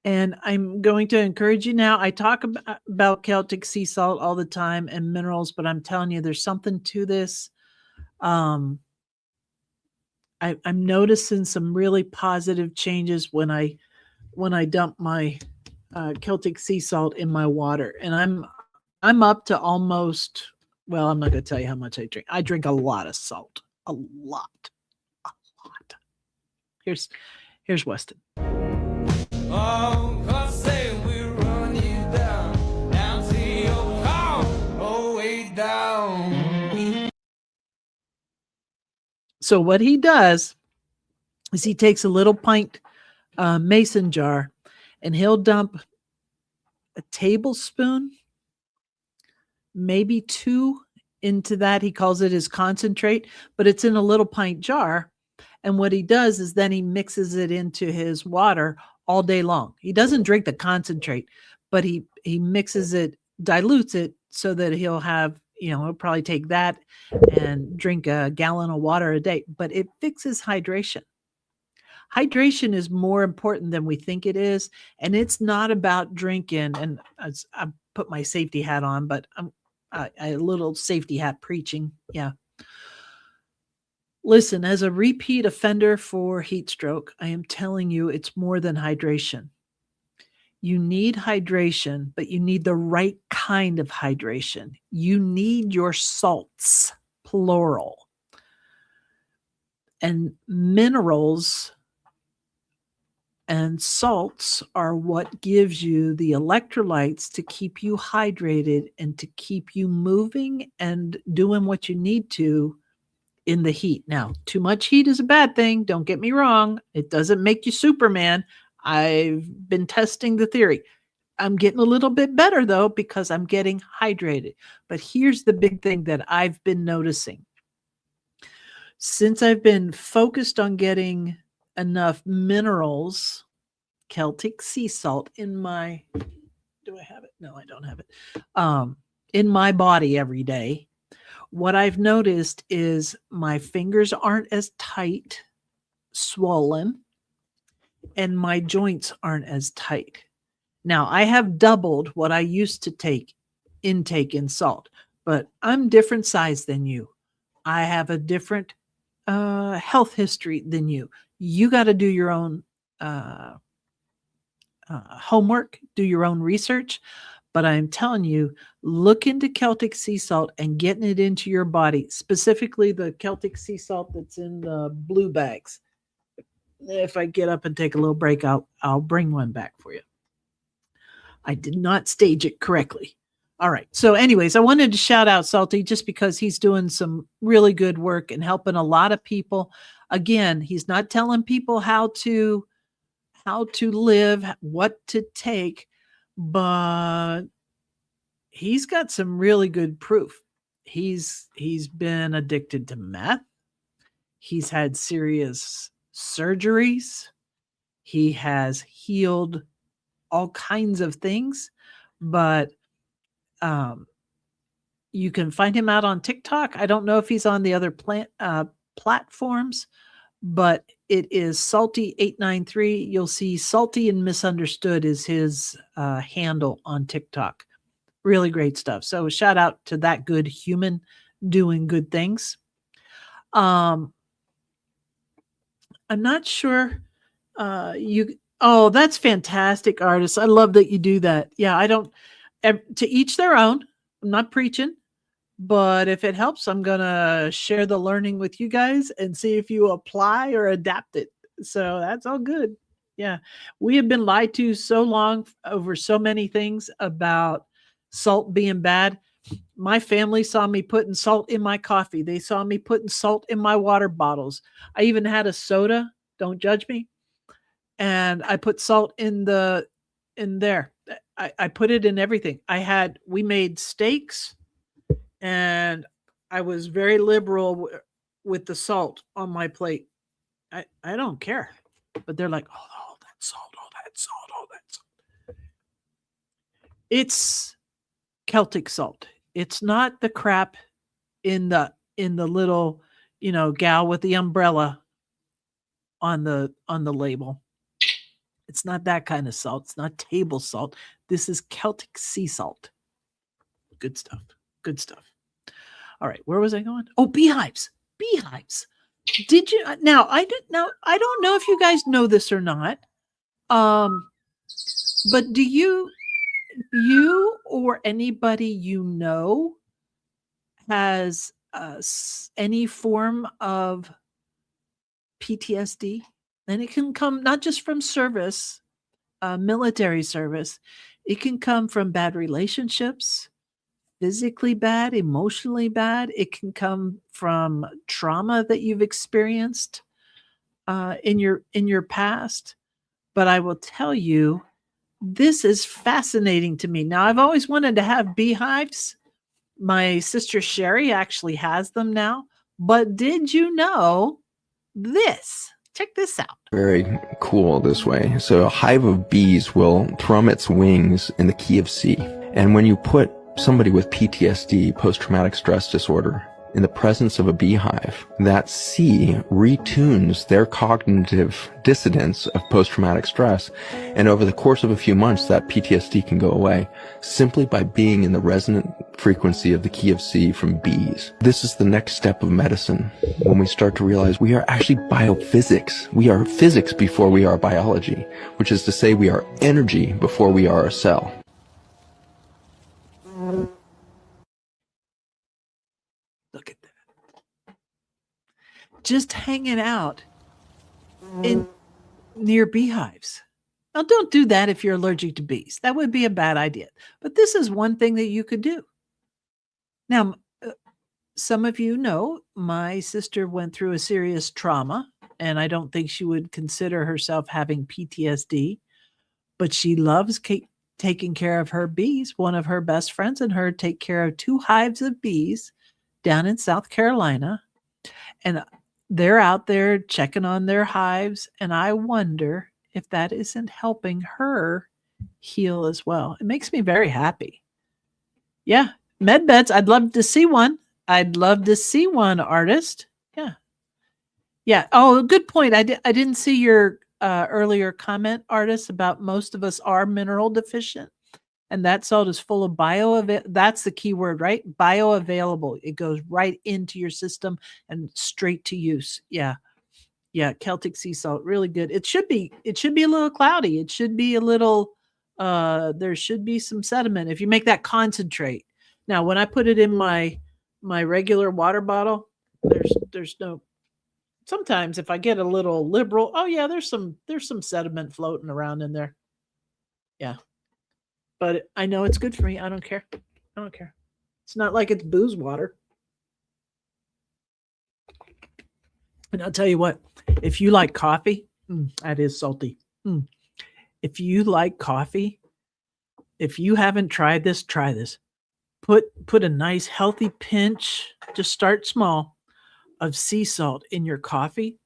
And I'm going to encourage you now. I talk about Celtic sea salt all the time and minerals, but I'm telling you, there's something to this. I'm noticing some really positive changes when I dump my Celtic sea salt in my water, and I'm up to almost. Well, I'm not going to tell you how much I drink. I drink a lot of salt, a lot. Here's Weston. Oh, 'cause say we run you down to your car, oh way down. So what he does is he takes a little pint mason jar and he'll dump a tablespoon, maybe 2 into that. He calls it his concentrate, but it's in a little pint jar. And what he does is then he mixes it into his water all day long. He doesn't drink the concentrate, but he mixes it, dilutes it so that he'll have, he'll probably take that and drink a gallon of water a day, but it fixes hydration. Hydration is more important than we think it is. And it's not about drinking. And I put my safety hat on, but I'm a little safety hat preaching. Yeah. Listen, as a repeat offender for heat stroke, I am telling you, it's more than hydration. You need hydration, but you need the right kind of hydration. You need your salts, plural. And minerals and salts are what gives you the electrolytes to keep you hydrated and to keep you moving and doing what you need to in the heat. Now, too much heat is a bad thing. Don't get me wrong. It doesn't make you Superman. I've been testing the theory. I'm getting a little bit better though, because I'm getting hydrated. But here's the big thing that I've been noticing. Since I've been focused on getting enough minerals, Celtic sea salt in my, do I have it? No, I don't have it. In my body every day. What I've noticed is my fingers aren't as tight, swollen, and my joints aren't as tight. Now, I have doubled what I used to intake in salt, but I'm different size than you. I have a different health history than you. You got to do your own homework, do your own research. But I'm telling you, look into Celtic sea salt and getting it into your body, specifically the Celtic sea salt that's in the blue bags. If I get up and take a little break, I'll bring one back for you. I did not stage it correctly. All right. So anyways, I wanted to shout out Salty just because he's doing some really good work and helping a lot of people. Again, he's not telling people how to live, what to take, but he's got some really good proof. He's been addicted to meth. He's had serious surgeries. He has healed all kinds of things, but you can find him out on TikTok. I don't know if he's on the other platforms, but it is Salty893. You'll see Salty and Misunderstood is his handle on TikTok. Really great stuff. So shout out to that good human doing good things. I'm not sure oh, that's fantastic, artist. I love that you do that. Yeah, I don't, to each their own. I'm not preaching, but if it helps, I'm going to share the learning with you guys and see if you apply or adapt it. So that's all good. Yeah. We have been lied to so long over so many things about salt being bad. My family saw me putting salt in my coffee. They saw me putting salt in my water bottles. I even had a soda. Don't judge me. And I put salt in there. I put it in everything. We made steaks and I was very liberal with the salt on my plate. I don't care, but they're like, oh, that salt, oh, that salt, oh, that salt. It's Celtic salt. It's not the crap in the little, gal with the umbrella on the label. It's not that kind of salt. It's not table salt. This is Celtic sea salt. Good stuff. Good stuff. All right. Where was I going? Oh, beehives. Beehives. Did you now? I don't know if you guys know this or not. But do you or anybody has any form of PTSD? And it can come not just from service, military service. It can come from bad relationships, physically bad, emotionally bad. It can come from trauma that you've experienced in your past. But I will tell you, this is fascinating to me. Now, I've always wanted to have beehives. My sister Sherry actually has them now. But did you know this? Check this out. Very cool this way. So a hive of bees will thrum its wings in the key of C. And when you put somebody with PTSD, post-traumatic stress disorder, in the presence of a beehive, that C retunes their cognitive dissonance of post-traumatic stress. And over the course of a few months, that PTSD can go away simply by being in the resonant frequency of the key of C from bees. This is the next step of medicine when we start to realize we are actually biophysics. We are physics before we are biology, which is to say we are energy before we are a cell. Look at that. Just hanging out in near beehives. Now, don't do that if you're allergic to bees. That would be a bad idea. But this is one thing that you could do. Now, some of you know my sister went through a serious trauma, and I don't think she would consider herself having PTSD, but she loves taking care of her bees. One of her best friends and her take care of 2 hives of bees down in South Carolina, and they're out there checking on their hives, and I wonder if that isn't helping her heal as well. It makes me very happy. Yeah, med beds. I'd love to see one. I'd love to see one, artist. Yeah. Oh, good point. I didn't see your earlier comment, artist, about most of us are mineral deficient. And that salt is full of that's the key word, right? Bioavailable. It goes right into your system and straight to use. Yeah. Celtic sea salt, really good. It should be a little cloudy. It should be a little, there should be some sediment if you make that concentrate. Now, when I put it in my regular water bottle, there's no, sometimes if I get a little liberal, oh yeah, there's some sediment floating around in there. Yeah. But I know it's good for me. I don't care. It's not like it's booze water. And I'll tell you what, if you like coffee, that is salty. If you like coffee, if you haven't tried this, try this. Put a nice healthy pinch, just start small, of sea salt in your coffee.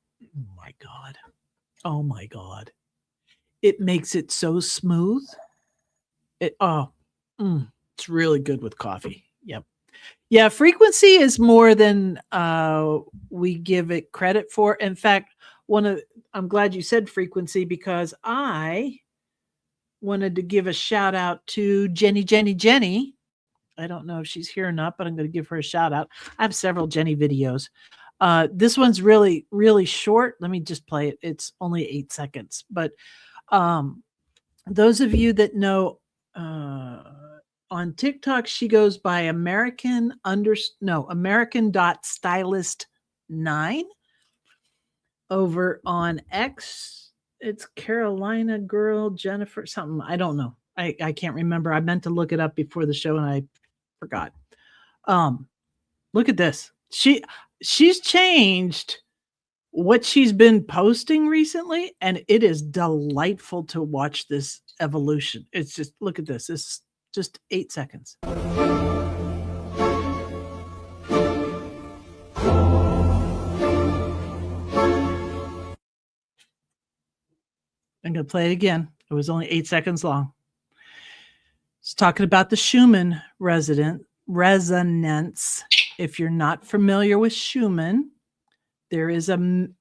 Oh my God. It makes it so smooth. It's really good with coffee. Yep. Yeah, frequency is more than we give it credit for. In fact, I'm glad you said frequency, because I wanted to give a shout out to Jenny. I don't know if she's here or not, but I'm going to give her a shout out. I have several Jenny videos. This one's really, really short. Let me just play it. It's only 8 seconds. But those of you that know, on TikTok, she goes by American.stylist9. Over on X, it's Carolina girl Jennifer something. I don't know. I can't remember. I meant to look it up before the show and I forgot. Look at this. She's changed what she's been posting recently, and it is delightful to watch this evolution. It's just, look at this. It's just 8 seconds. I'm going to play it again. It was only 8 seconds long. It's talking about the Schumann resonance. If you're not familiar with Schumann, there's an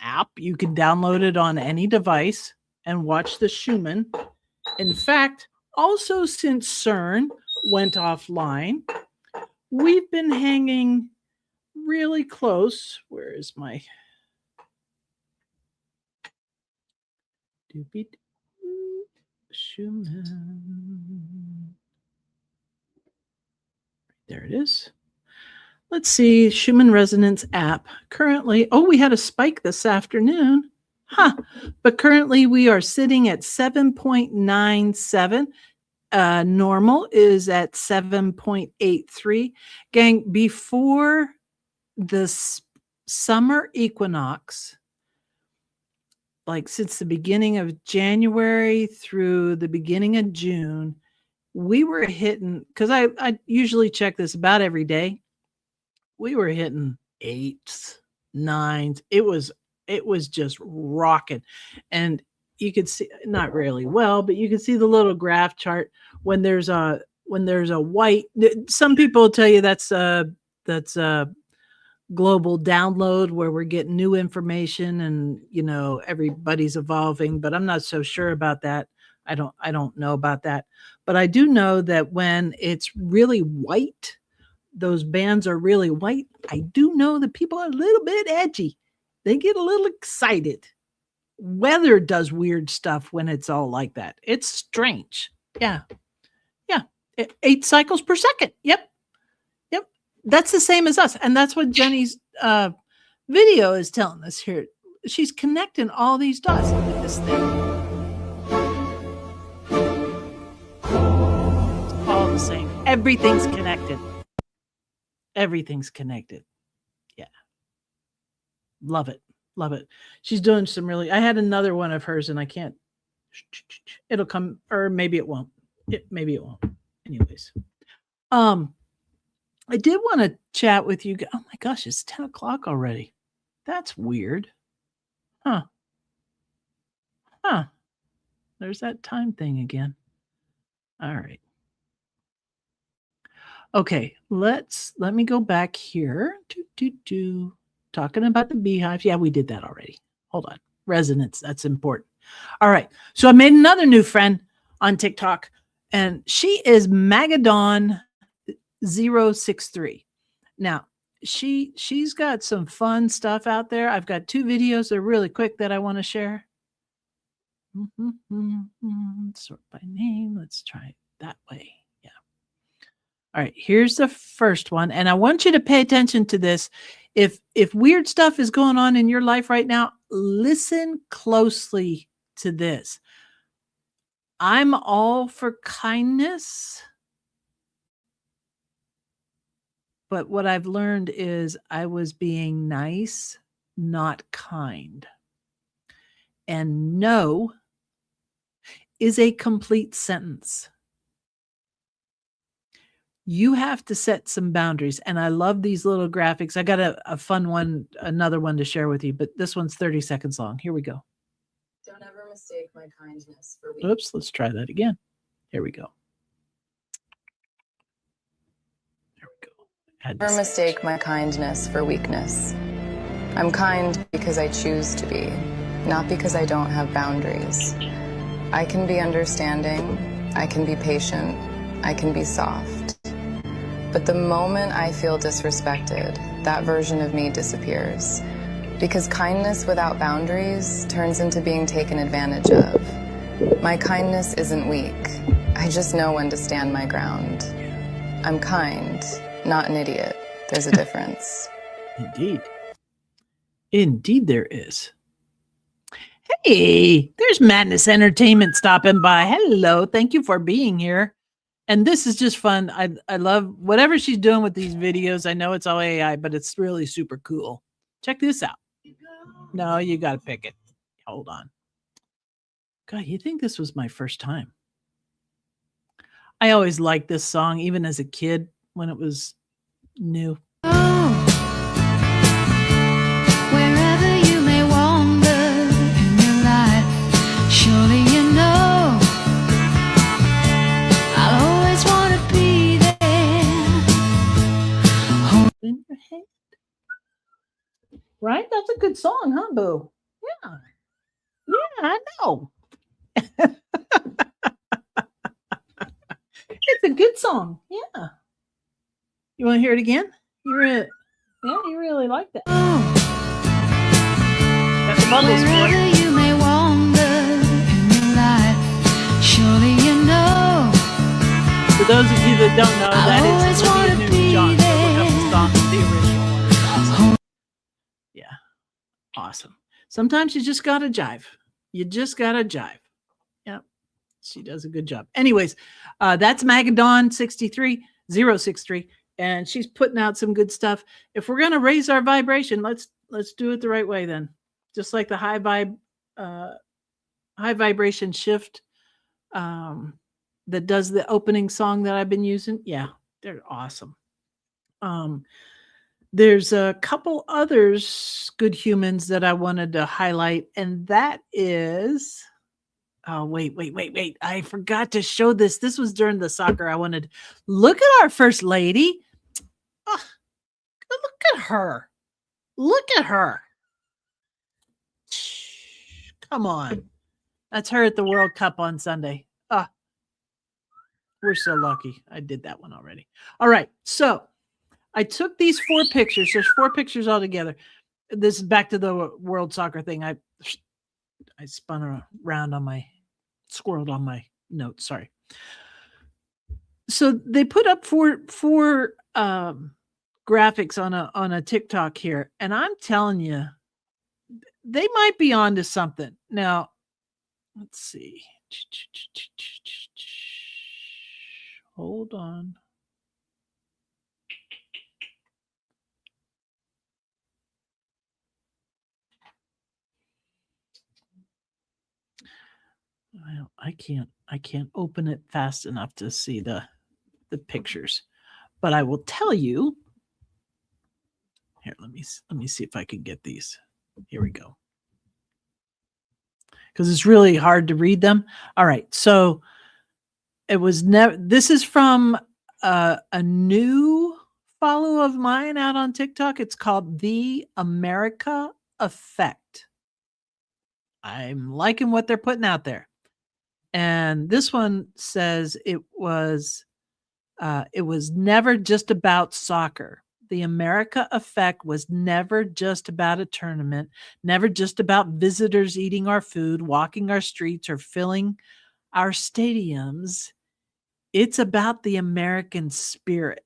app. You can download it on any device and watch the Schumann. In fact, also since CERN went offline, we've been hanging really close. Where is my Schumann? There it is. Let's see, Schumann Resonance app. Currently, we had a spike this afternoon. But currently we are sitting at 7.97. Normal is at 7.83. Gang, before the summer equinox, like since the beginning of January through the beginning of June, we were hitting, because I usually check this about every day. We were hitting 8s, 9s. It was just rocking. And you could see, not really well, but you can see the little graph chart when there's a white. Some people tell you that's a global download where we're getting new information and everybody's evolving, but I'm not so sure about that. I don't know about that, but I do know that when it's really white, those bands are really white. I do know that people are a little bit edgy. They get a little excited. Weather does weird stuff when it's all like that. It's strange. Yeah. 8 cycles per second. Yep. That's the same as us. And that's what Jenny's video is telling us here. She's connecting all these dots. Look at this thing. It's all the same. Everything's connected. Everything's connected. Yeah. Love it. She's doing some really, I had another one of hers and I can't, it'll come, or maybe it won't. Maybe it won't. Anyways. I did want to chat with you. Oh my gosh, it's 10 o'clock already. That's weird. Huh. There's that time thing again. All right. Okay, let me go back here. Talking about the beehives. Yeah, we did that already. Hold on. Resonance, that's important. All right. So I made another new friend on TikTok, and she is Magadon063. Now, she's got some fun stuff out there. I've got 2 videos that are really quick that I want to share. Sort by name. Let's try it that way. Yeah. All right, here's the first one, and I want you to pay attention to this. If weird stuff is going on in your life right now, listen closely to this. I'm all for kindness, but what I've learned is I was being nice, not kind. And no is a complete sentence. You have to set some boundaries. And I love these little graphics. I got a fun one, another one to share with you, but this one's 30 seconds long. Here we go. Don't ever mistake my kindness for weakness. Oops, let's try that again. Here we go. There we go. Never mistake my kindness for weakness. I'm kind because I choose to be, not because I don't have boundaries. I can be understanding, I can be patient, I can be soft. But the moment I feel disrespected, that version of me disappears. Because kindness without boundaries turns into being taken advantage of. My kindness isn't weak. I just know when to stand my ground. I'm kind, not an idiot. There's a difference. Indeed. Indeed there is. Hey, there's Madness Entertainment stopping by. Hello, thank you for being here. And this is just fun. I love whatever she's doing with these videos. I know it's all AI, but it's really super cool. Check this out. No, you got to pick it. Hold on. God, you think this was my first time? I always liked this song, even as a kid when it was new. Wherever you may wander in your life, surely you know I'll always want to be there. In your head. Right? That's a good song, huh, Boo? Yeah. Yeah, I know. It's a good song. Yeah. You want to hear it again? You really like that. That's the bubbles for Wherever it. you may wander in your life, surely you know For those of you that don't know, that is always Olivia wanna be Newton-John. So look up the there. song, the original one. It's awesome. Yeah. Awesome. Sometimes you just got to jive. You just got to jive. Yep. She does a good job. Anyways, that's Magadon 63063, and she's putting out some good stuff. If we're gonna raise our vibration, let's do it the right way then. Just like the high vibration shift that does the opening song that I've been using. Yeah, they're awesome. There's a couple others, good humans, that I wanted to highlight, and that is, oh, wait. I forgot to show this. This was during the soccer. I wanted, look at our first lady. Oh, look at her. Look at her. Come on. That's her at the World Cup on Sunday. We're so lucky. I did that one already. All right. So I took these 4 pictures. There's 4 pictures altogether. This is back to the World Soccer thing. I spun around on my, squirreled on my notes. Sorry. So they put up four graphics on a TikTok here, and I'm telling you, they might be onto something. Now, let's see. Hold on. Well, I can't open it fast enough to see the pictures, but I will tell you. Here, let me see if I can get these. Here we go. Because it's really hard to read them. All right, so it was never. This is from a new follow of mine out on TikTok. It's called The America Effect. I'm liking what they're putting out there. And this one says it was never just about soccer. The America Effect was never just about a tournament, never just about visitors eating our food, walking our streets, or filling our stadiums. It's about the American spirit.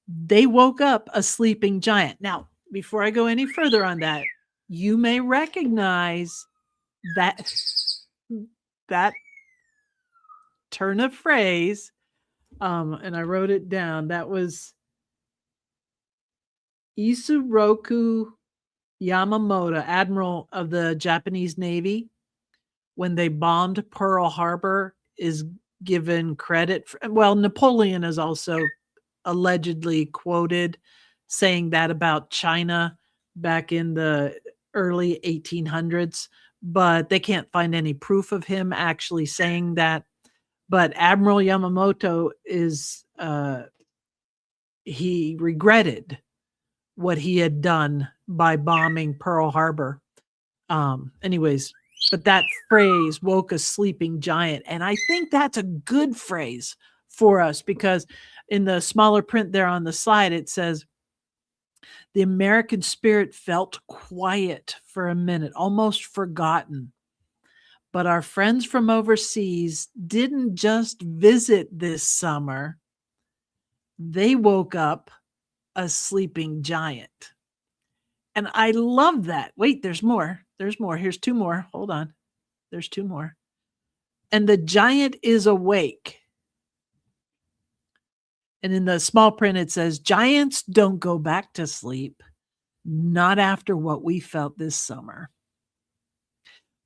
They woke up a sleeping giant. Now, before I go any further on that, you may recognize that turn of phrase, and I wrote it down. That was Isoroku Yamamoto, Admiral of the Japanese Navy, when they bombed Pearl Harbor, is given credit for, well, Napoleon is also allegedly quoted saying that about China back in the early 1800s, but they can't find any proof of him actually saying that. But Admiral Yamamoto is, he regretted what he had done by bombing Pearl Harbor. Anyways, but that phrase woke a sleeping giant. And I think that's a good phrase for us, because in the smaller print there on the slide, it says, the American spirit felt quiet for a minute, almost forgotten. But our friends from overseas didn't just visit this summer. They woke up a sleeping giant. And I love that. Wait, there's more. There's more. Here's 2 more. Hold on. There's 2 more. And the giant is awake. And in the small print, it says, giants don't go back to sleep, not after what we felt this summer.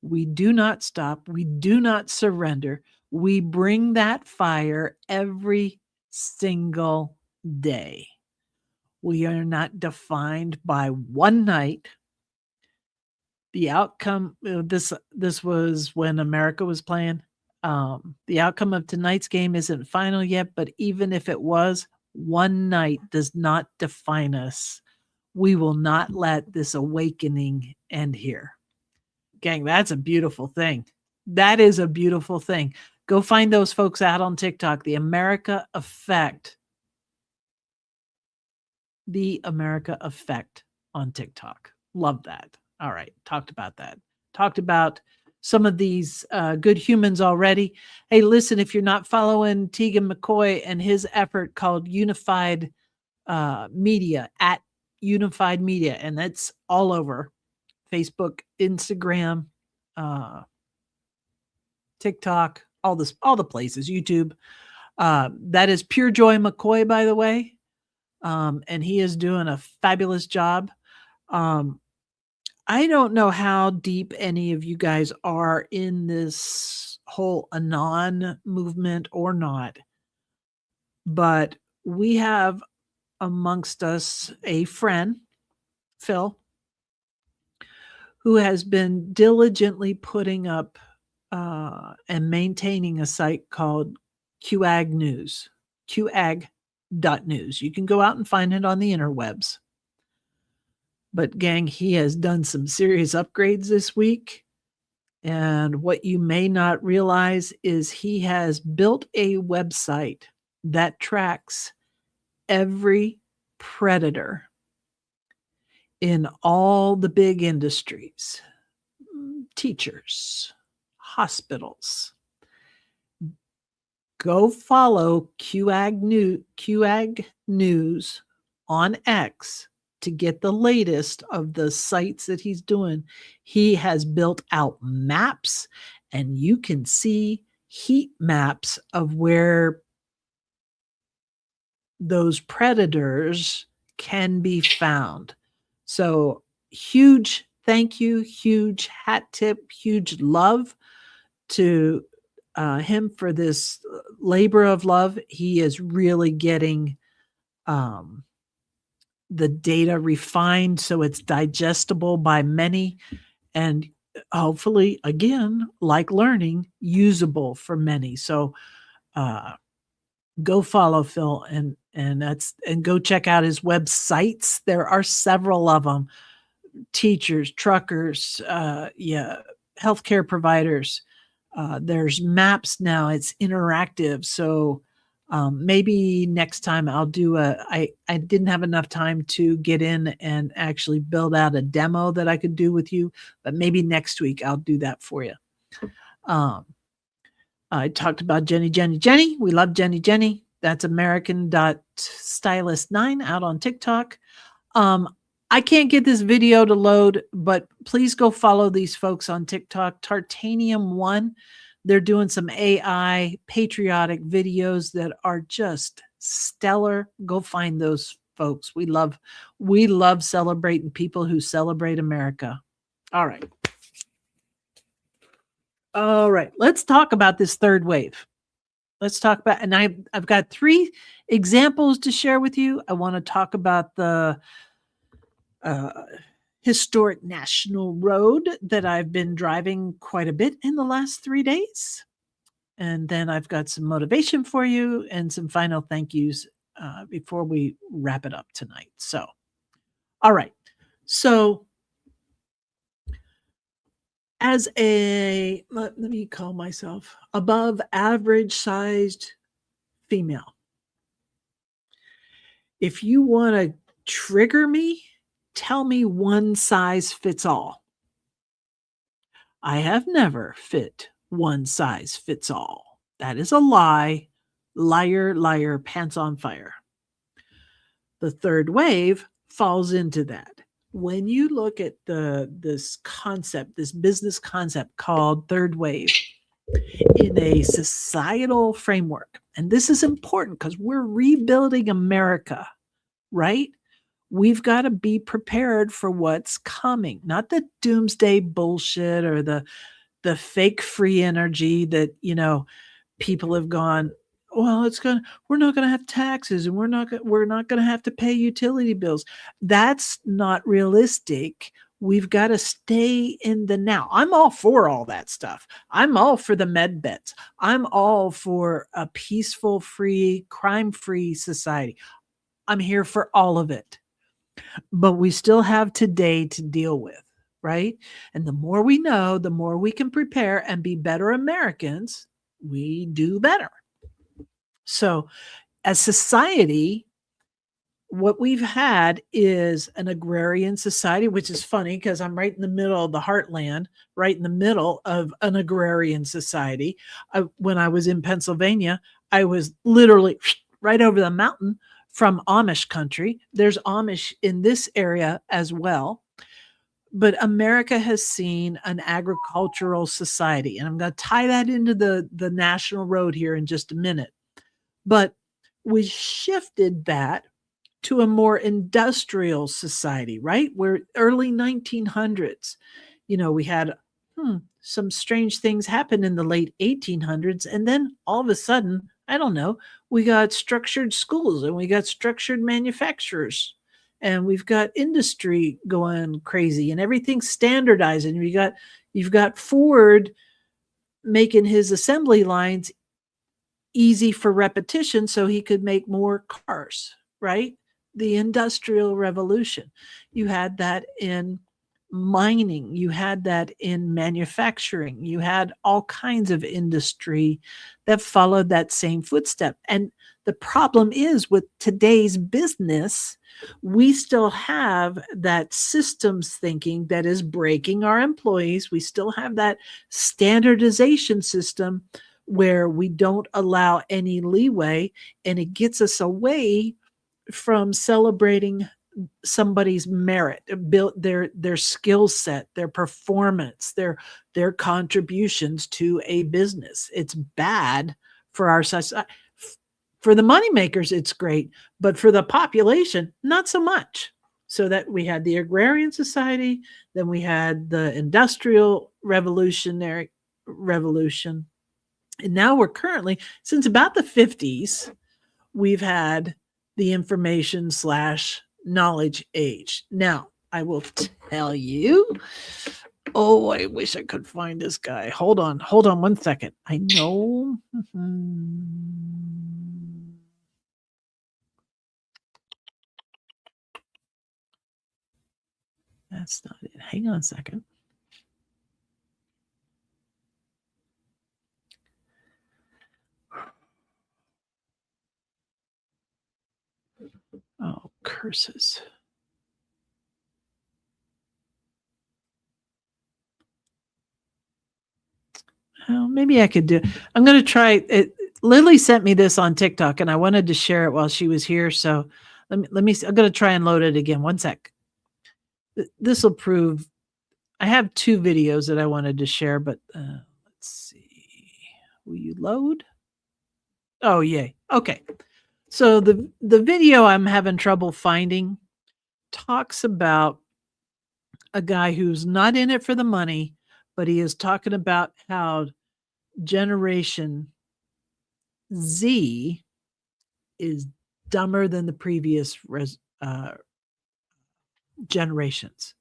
We do not stop. We do not surrender. We bring that fire every single day. We are not defined by one night. The outcome, this was when America was playing. The outcome of tonight's game isn't final yet, but even if it was, one night does not define us. We will not let this awakening end here. Gang, that's a beautiful thing. That is a beautiful thing. Go find those folks out on TikTok. The America Effect. The America Effect on TikTok. Love that. All right. Talked about that. Talked about some of these good humans already. Hey, listen, if you're not following Tegan McCoy and his effort called Unified Media, at Unified Media, and that's all over Facebook, Instagram, TikTok, all the places, YouTube. That is Pure Joy McCoy, by the way. And he is doing a fabulous job. I don't know how deep any of you guys are in this whole Anon movement or not, but we have amongst us a friend, Phil, who has been diligently putting up and maintaining a site called QAG News, QAG.news. You can go out and find it on the interwebs. But gang, he has done some serious upgrades this week. And what you may not realize is he has built a website that tracks every predator in all the big industries, teachers, hospitals. Go follow QAG News on X to get the latest of the sites that he's doing. He has built out maps, and you can see heat maps of where those predators can be found. So huge thank you, huge hat tip, huge love to him for this labor of love. He is really getting the data refined so it's digestible by many, and hopefully, again, like learning, usable for many. So go follow Phil and go check out his websites. There are several of them. Teachers, truckers, healthcare providers. There's maps now. It's interactive. So maybe next time I'll do I didn't have enough time to get in and actually build out a demo that I could do with you, but maybe next week I'll do that for you. I talked about Jenny. We love Jenny. That's American.stylist9 out on TikTok. I can't get this video to load, but please go follow these folks on TikTok. Tartanium1. They're doing some AI patriotic videos that are just stellar. Go find those folks. We love celebrating people who celebrate America. All right. Let's talk about this third wave. Let's talk about, and I've got 3 examples to share with you. I want to talk about the historic national road that I've been driving quite a bit in the last 3 days. And then I've got some motivation for you and some final thank yous before we wrap it up tonight. So, all right. So as let me call myself above average sized female, if you want to trigger me, tell me one size fits all. I have never fit one size fits all. That is a lie. Liar, pants on fire. The third wave falls into that. When you look at this business concept called third wave in a societal framework, and this is important because we're rebuilding America, right? We've got to be prepared for what's coming, not the doomsday bullshit or the fake free energy that, people have gone, well, we're not going to have taxes and we're not going to have to pay utility bills. That's not realistic. We've got to stay in the now. I'm all for all that stuff. I'm all for the med beds. I'm all for a peaceful, free, crime-free society. I'm here for all of it. But we still have today to deal with, right? And the more we know, the more we can prepare and be better Americans, we do better. So as society, what we've had is an agrarian society, which is funny because I'm right in the middle of the heartland, right in the middle of an agrarian society. When I was in Pennsylvania, I was literally right over the mountain from Amish country. There's Amish in this area as well. but America has seen an agricultural society. And I'm going to tie that into the national road here in just a minute. But we shifted that to a more industrial society, right? Where early 1900s, we had some strange things happen in the late 1800s. And then all of a sudden, I don't know, we got structured schools and we got structured manufacturers and we've got industry going crazy and everything's standardized. And you've got Ford making his assembly lines easy for repetition so he could make more cars, right? The Industrial Revolution. You had that in mining, you had that in manufacturing, you had all kinds of industry that followed that same footstep. And the problem is with today's business, we still have that systems thinking that is breaking our employees. We still have that standardization system where we don't allow any leeway, and it gets us away from celebrating somebody's merit, build their skill set, their performance, their contributions to a business. It's bad for our society. For the moneymakers, it's great, but for the population, not so much. So that we had the agrarian society, then we had the industrial revolutionary revolution. And now we're currently, since about the 50s, we've had the information/knowledge age. Now, I will tell you, I wish I could find this guy. Hold on 1 second. I know. That's not it. Hang on a second. Oh, curses. Well, maybe I could do. I'm going to try it. Lily sent me this on TikTok and I wanted to share it while she was here. So let me, I'm going to try and load it again. 1 sec. This will prove I have 2 videos that I wanted to share, but let's see. Will you load? Oh, yay. Okay. So the video I'm having trouble finding talks about a guy who's not in it for the money, but he is talking about how Generation Z is dumber than the previous generations.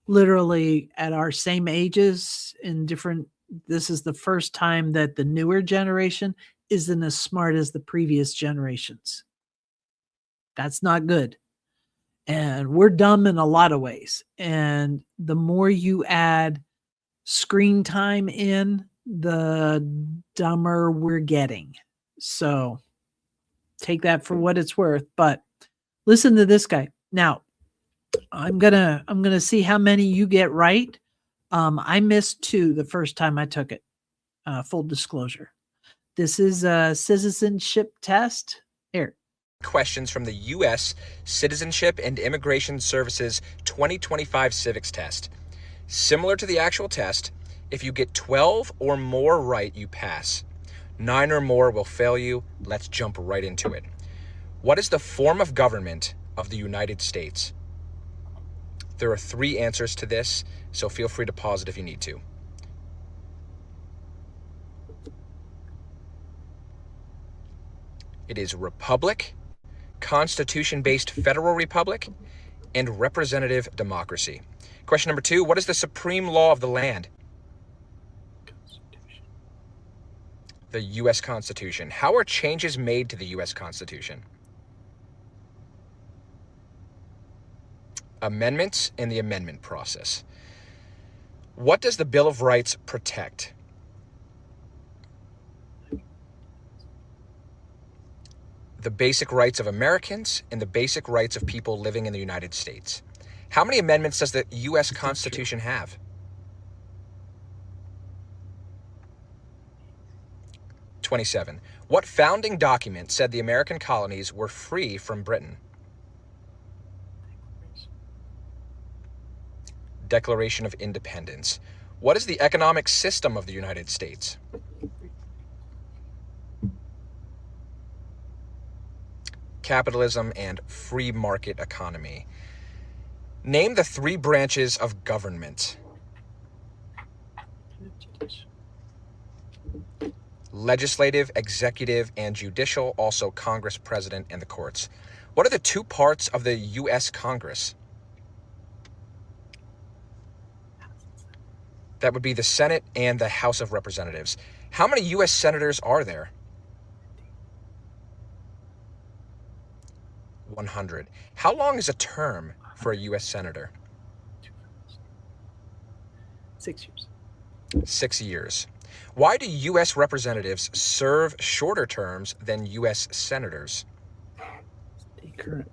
Literally at our same ages in different, this is the first time that the newer generation isn't as smart as the previous generations. That's not good. And we're dumb in a lot of ways. And the more you add screen time in, the dumber we're getting. So take that for what it's worth. But listen to this guy. Now, I'm gonna see how many you get right. I missed 2 the first time I took it. Full disclosure. This is a citizenship test. Here. Questions from the U.S. Citizenship and Immigration Services 2025 Civics Test. Similar to the actual test, if you get 12 or more right, you pass. 9 or more will fail you. Let's jump right into it. What is the form of government of the United States? There are 3 answers to this, so feel free to pause it if you need to. It is republic, constitution-based federal republic, and representative democracy. Question number 2, what is the supreme law of the land? The U.S. Constitution. How are changes made to the U.S. Constitution? Amendments and the amendment process. What does the Bill of Rights protect? The basic rights of Americans and the basic rights of people living in the United States. How many amendments does the U.S. Constitution have? 27. What founding document said the American colonies were free from Britain? Declaration of Independence. What is the economic system of the United States? Capitalism and free market economy. Name the 3 branches of government. Legislative, executive, and judicial, also Congress, President, and the courts. What are the 2 parts of the U.S. Congress? That would be the Senate and the House of Representatives. How many U.S. senators are there? 100. How long is a term for a U.S. senator? 6 years. 6 years. Why do U.S. representatives serve shorter terms than U.S. senators? Stay current.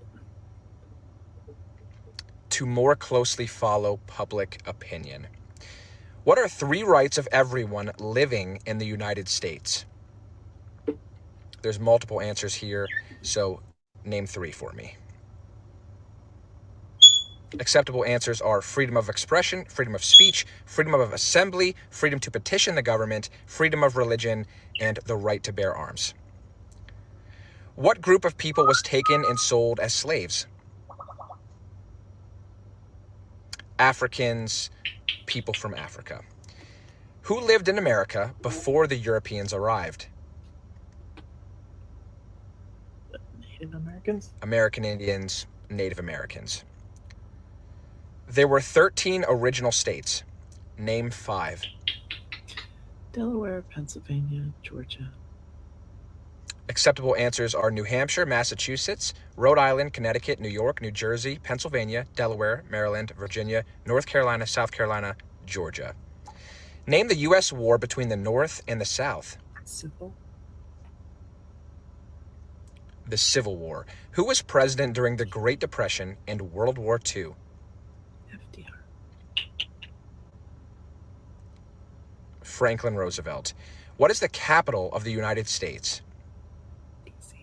To more closely follow public opinion. What are 3 rights of everyone living in the United States? There's multiple answers here, so name 3 for me. Acceptable answers are freedom of expression, freedom of speech, freedom of assembly, freedom to petition the government, freedom of religion, and the right to bear arms. What group of people was taken and sold as slaves? Africans, people from Africa. Who lived in America before the Europeans arrived? Native Americans. American Indians, Native Americans. There were 13 original states. Name 5. Delaware, Pennsylvania, Georgia. Acceptable answers are New Hampshire, Massachusetts, Rhode Island, Connecticut, New York, New Jersey, Pennsylvania, Delaware, Maryland, Virginia, North Carolina, South Carolina, Georgia. Name the U.S. war between the North and the South. Civil. The Civil War. Who was president during the Great Depression and World War II? FDR. Franklin Roosevelt. What is the capital of the United States? DC.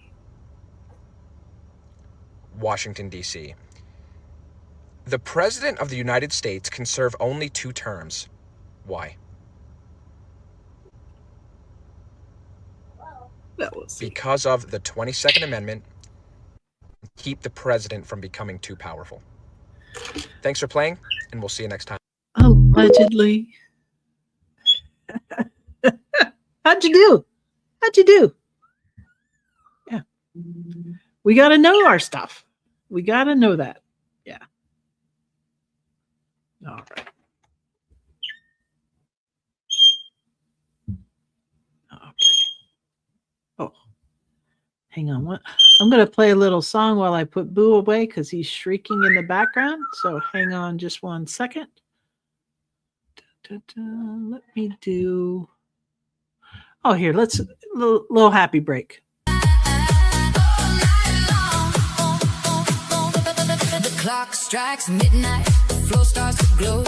Washington, D.C. The President of the United States can serve only 2 terms. Why? That was Because of the 22nd Amendment. Keep the president from becoming too powerful. Thanks for playing, and we'll see you next time. allegedly. How'd you do? How'd you do? Yeah. We got to know our stuff. We got to know that. Yeah. All right. Okay. Oh, hang on. What? I'm going to play a little song while I put Boo away because he's shrieking in the background. So hang on just 1 second. Let me do. Oh, here, let's little happy break. The clock strikes midnight, the floor starts to glow.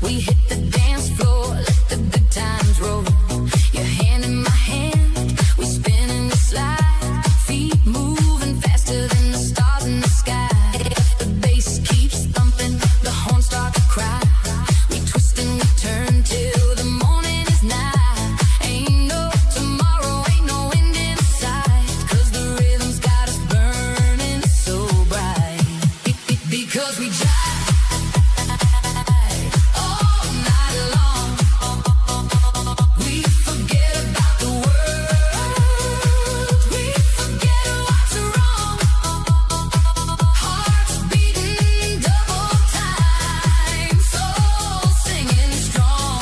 We hit the dance floor, let the good times roll. Your hand in my hand, we spin and we slide. Feet moving faster than the stars in the sky. The bass keeps thumping, the horns start to cry. We twist and we turn till the morning is nigh. Ain't no tomorrow, ain't no end in sight. 'Cause the rhythm's got us burning so bright. Because we jive all night long. We forget about the world. We forget what's wrong. Hearts beating double time. Soul singing strong.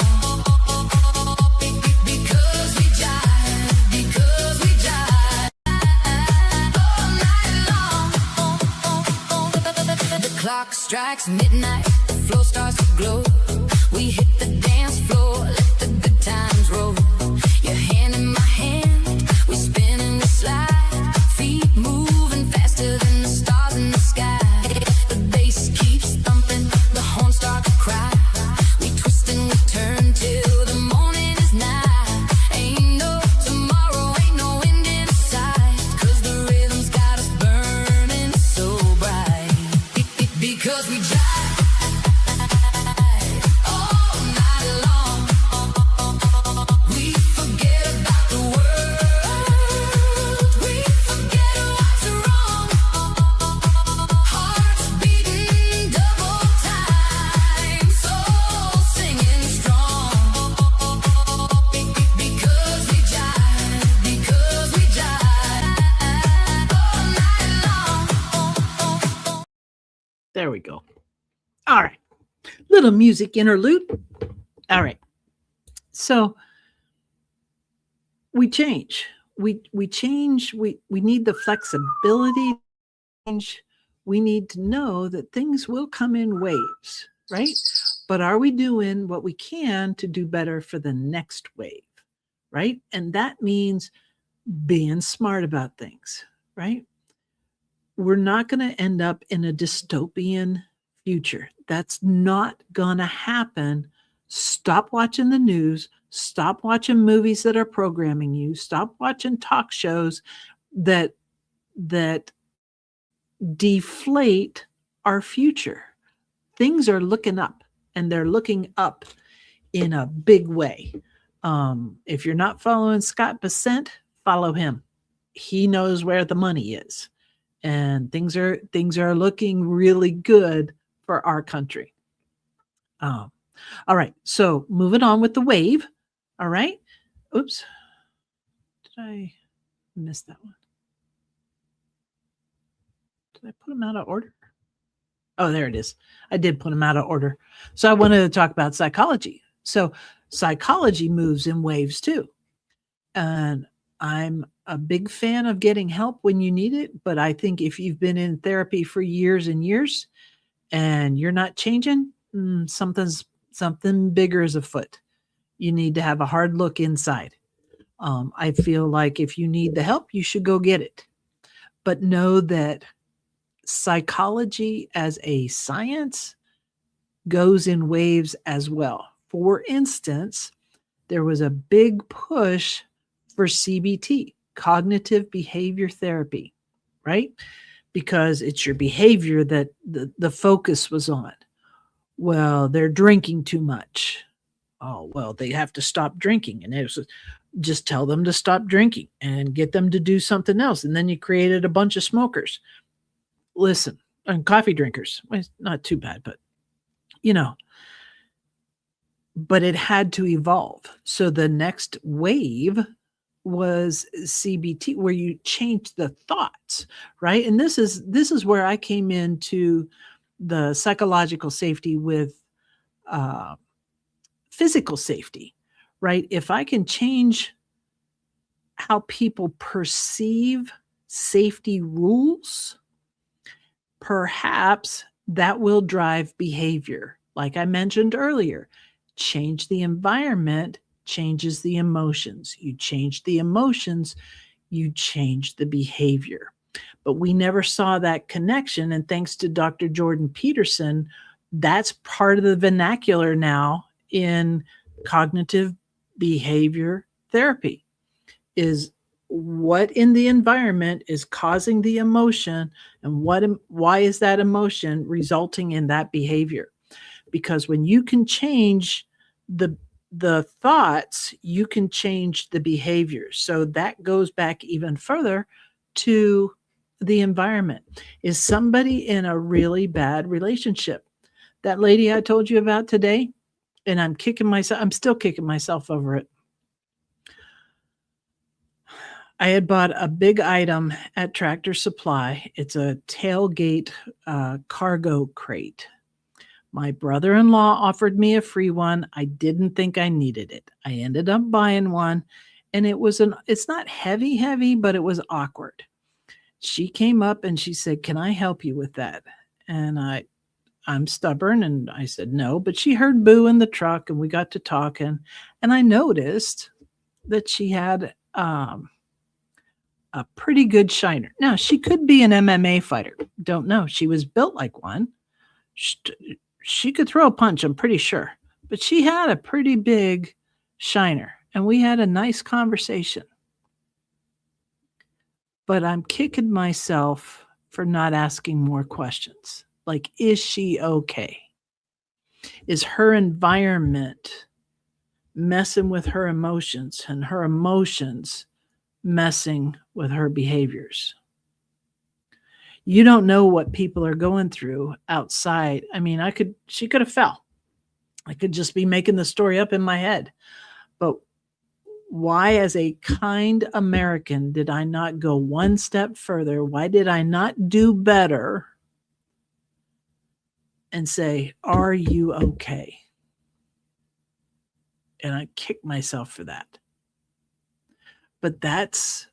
Because we jive. Because we jive all night long. The clock strikes midnight, the floor starts to glow. We hit the dance floor, let the good times roll. Your hand in my hand, we spin and we slide. Feet moving faster than the stars in the sky. The bass keeps thumping, the horns start to cry. We twist and we turn till the morning is nigh. Ain't no tomorrow, ain't no end in sight. 'Cause the rhythm's got us burning so bright. Because we jive There we go. All right. Little music interlude. All right. So we change. We change. We need the flexibility to change. We need to know that things will come in waves, right? But are we doing what we can to do better for the next wave, right? And that means being smart about things, right? We're not going to end up in a dystopian future. That's not going to happen. Stop watching the news. Stop watching movies that are programming you. Stop watching talk shows that deflate our future. Things are looking up, and they're looking up in a big way. If you're not following Scott Bessent, follow him. He knows where the money is, and things are looking really good for our country. All right, so moving on with the wave. All right. Oops. Did I miss that one? Did I put them out of order? Oh, there it is. I did put them out of order. So I wanted to talk about psychology. So psychology moves in waves too. And I'm a big fan of getting help when you need it. But I think if you've been in therapy for years and years and you're not changing, something bigger is afoot. You need to have a hard look inside. I feel like if you need the help, you should go get it. But know that psychology as a science goes in waves as well. For instance, there was a big push for CBT, cognitive behavior therapy, right? Because it's your behavior that the focus was on. Well, they're drinking too much. Oh, well, they have to stop drinking. And it was just tell them to stop drinking and get them to do something else. And then you created a bunch of smokers. Listen, and coffee drinkers. Well, it's not too bad, but but it had to evolve. So the next wave was CBT, where you change the thoughts, right? And this is where I came into the psychological safety with physical safety, right? If I can change how people perceive safety rules, perhaps that will drive behavior. Like I mentioned earlier, change the environment changes the emotions. You change the emotions, you change the behavior. But we never saw that connection. And thanks to Dr. Jordan Peterson, that's part of the vernacular now in cognitive behavior therapy, is what in the environment is causing the emotion, and why is that emotion resulting in that behavior? Because when you can change the thoughts, you can change the behavior. So that goes back even further to the environment. Is somebody in a really bad relationship? That lady I told you about today, and I'm still kicking myself over it. I had bought a big item at Tractor Supply. It's a tailgate cargo crate. My brother-in-law offered me a free one. I didn't think I needed it. I ended up buying one, and it's not heavy, but it was awkward. She came up and she said, "Can I help you with that?" And I'm stubborn, and I said no, but she heard Boo in the truck, and we got to talking, and I noticed that she had a pretty good shiner. Now, she could be an MMA fighter. Don't know. She was built like one. She could throw a punch, I'm pretty sure. But she had a pretty big shiner, and we had a nice conversation. But I'm kicking myself for not asking more questions. Like, is she okay? Is her environment messing with her emotions, and her emotions messing with her behaviors? You don't know what people are going through outside. I mean, she could have fell. I could just be making the story up in my head. But why, as a kind American, did I not go one step further? Why did I not do better and say, "Are you okay?" And I kick myself for that. But that's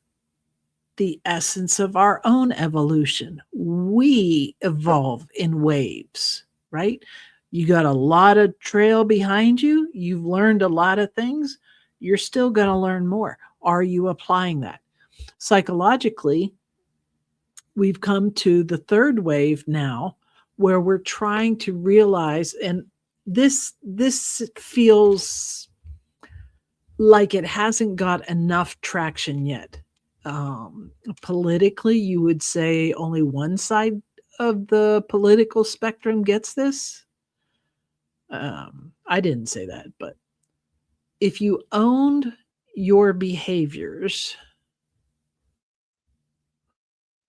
the essence of our own evolution. We evolve in waves, right? You got a lot of trail behind you. You've learned a lot of things. You're still going to learn more. Are you applying that? Psychologically, we've come to the third wave now where we're trying to realize, and this feels like it hasn't got enough traction yet. Politically, you would say only one side of the political spectrum gets this. I didn't say that, but if you owned your behaviors,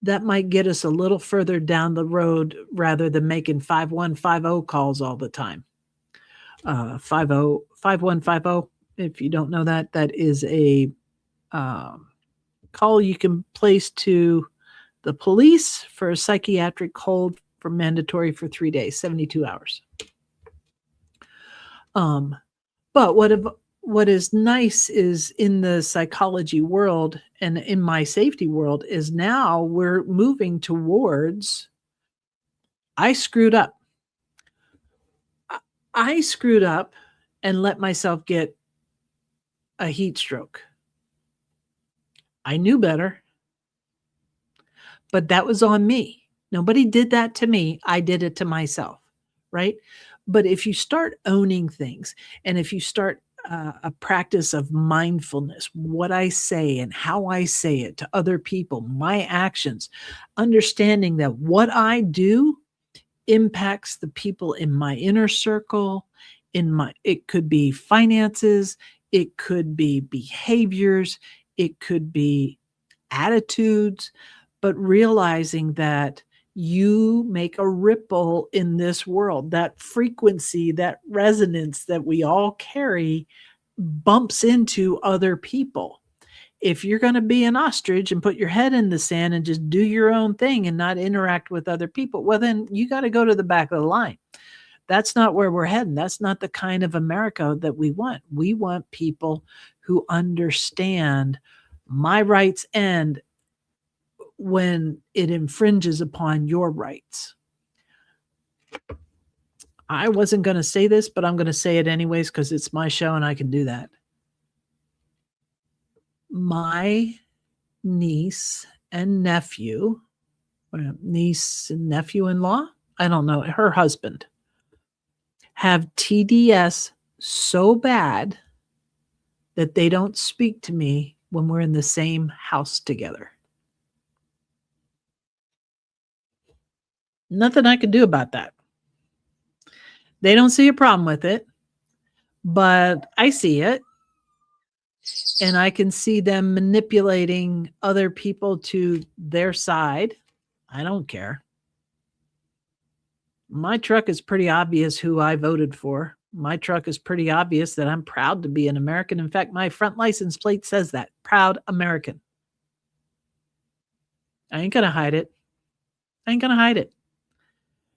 that might get us a little further down the road rather than making 5150 calls all the time. 5150, if you don't know that, that is a call you can place to the police for a psychiatric hold for mandatory for 3 days, 72 hours. But what is nice is in the psychology world and in my safety world is now we're moving towards, I screwed up. I screwed up and let myself get a heat stroke. I knew better, but that was on me. Nobody did that to me. I did it to myself, right? But if you start owning things and if you start a practice of mindfulness, what I say and how I say it to other people, my actions, understanding that what I do impacts the people in my inner circle, it could be finances, it could be behaviors, it could be attitudes, but realizing that you make a ripple in this world. That frequency, that resonance that we all carry bumps into other people. If you're going to be an ostrich and put your head in the sand and just do your own thing and not interact with other people, well, then you got to go to the back of the line. That's not where we're heading. That's not the kind of America that we want. We want people who understand my rights end when it infringes upon your rights. I wasn't going to say this, but I'm going to say it anyways because it's my show and I can do that. My niece and nephew, niece and nephew-in-law, I don't know, her husband, have TDS so bad that they don't speak to me when we're in the same house together. Nothing I can do about that. They don't see a problem with it, but I see it. And I can see them manipulating other people to their side. I don't care. My truck is pretty obvious who I voted for. My truck is pretty obvious that I'm proud to be an American. In fact, my front license plate says that. Proud American. I ain't going to hide it. I ain't going to hide it.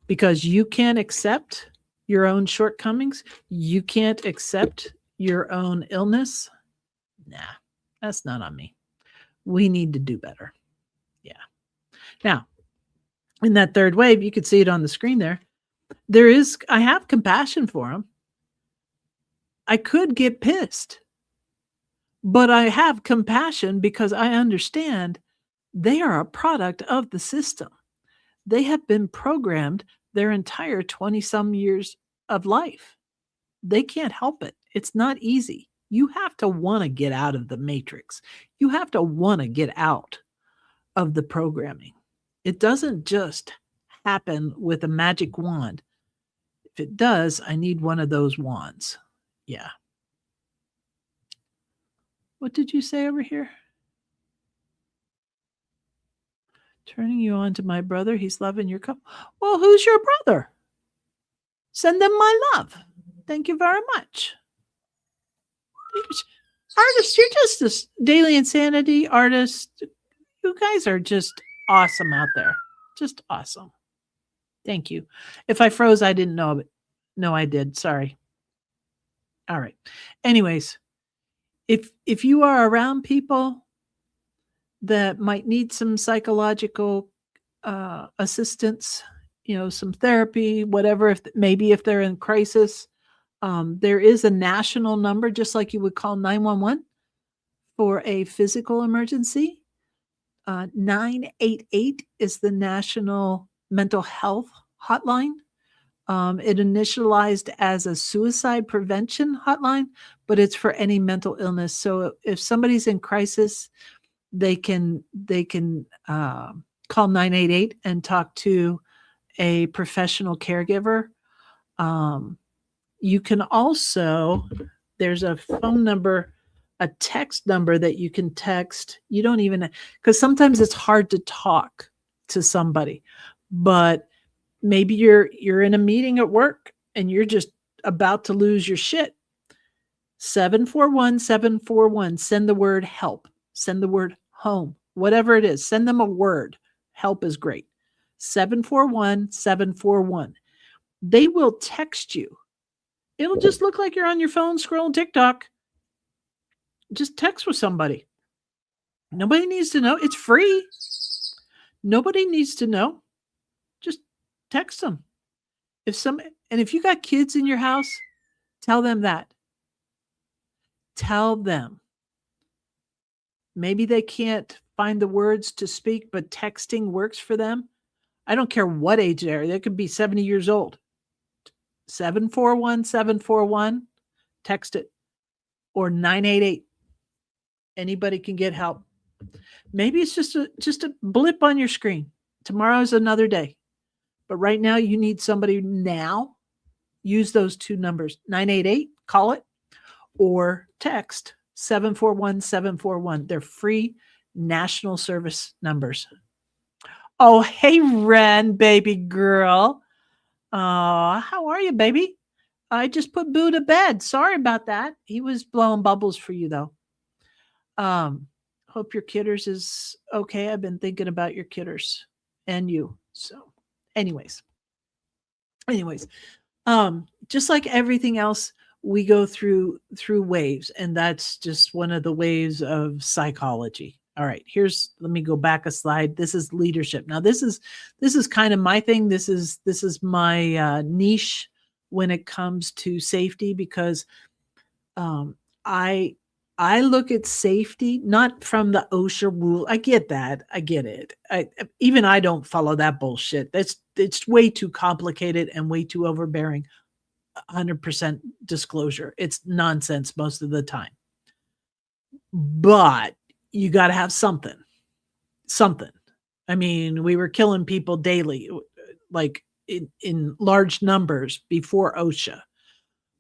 Because you can't accept your own shortcomings. You can't accept your own illness. Nah, that's not on me. We need to do better. Yeah. Now, in that third wave, you could see it on the screen there. I have compassion for them. I could get pissed, but I have compassion because I understand they are a product of the system. They have been programmed their entire 20-some years of life. They can't help it. It's not easy. You have to want to get out of the matrix. You have to want to get out of the programming. It doesn't just happen with a magic wand. If it does, I need one of those wands. Yeah. What did you say over here? Turning you on to my brother. He's loving your cup. Well, who's your brother? Send them my love. Thank you very much. Artists, you're just this Daily Insanity artist. You guys are just awesome out there. Just awesome. Thank you. If I froze, I didn't know it. No, I did. Sorry. All right. Anyways, if you are around people that might need some psychological assistance, some therapy, whatever, if they're in crisis, there is a national number, just like you would call 911 for a physical emergency. 988 is the national mental health hotline. It initialized as a suicide prevention hotline, but it's for any mental illness. So if somebody's in crisis, they can call 988 and talk to a professional caregiver. You can also, there's a phone number, a text number that you can text. You don't even, because sometimes it's hard to talk to somebody, but maybe you're in a meeting at work and you're just about to lose your shit. 741-741. Send the word help. Send the word home. Whatever it is, send them a word. Help is great. 741-741. They will text you. It'll just look like you're on your phone scrolling TikTok. Just text with somebody. Nobody needs to know. It's free. Nobody needs to know. Just text them. If you got kids in your house, tell them that. Tell them. Maybe they can't find the words to speak, but texting works for them. I don't care what age they are. They could be 70 years old. 741-741. Text it. Or 988. Anybody can get help. Maybe it's just a blip on your screen. Tomorrow's another day. But right now you need somebody now. Use those two numbers. 988, call it, or text 741-741. They're free national service numbers. Oh, hey, Ren, baby girl. How are you, baby? I just put Boo to bed. Sorry about that. He was blowing bubbles for you, though. Hope your kidders is okay. I've been thinking about your kidders and you. So anyways, just like everything else, we go through waves, and that's just one of the waves of psychology. All right, let me go back a slide. This is leadership. Now this is kind of my thing. This is my niche when it comes to safety, because I look at safety not from the OSHA rule. I get that. I get it. I don't follow that bullshit. It's way too complicated and way too overbearing. 100% disclosure. It's nonsense most of the time. But you got to have something. I mean, we were killing people daily, like in large numbers before OSHA.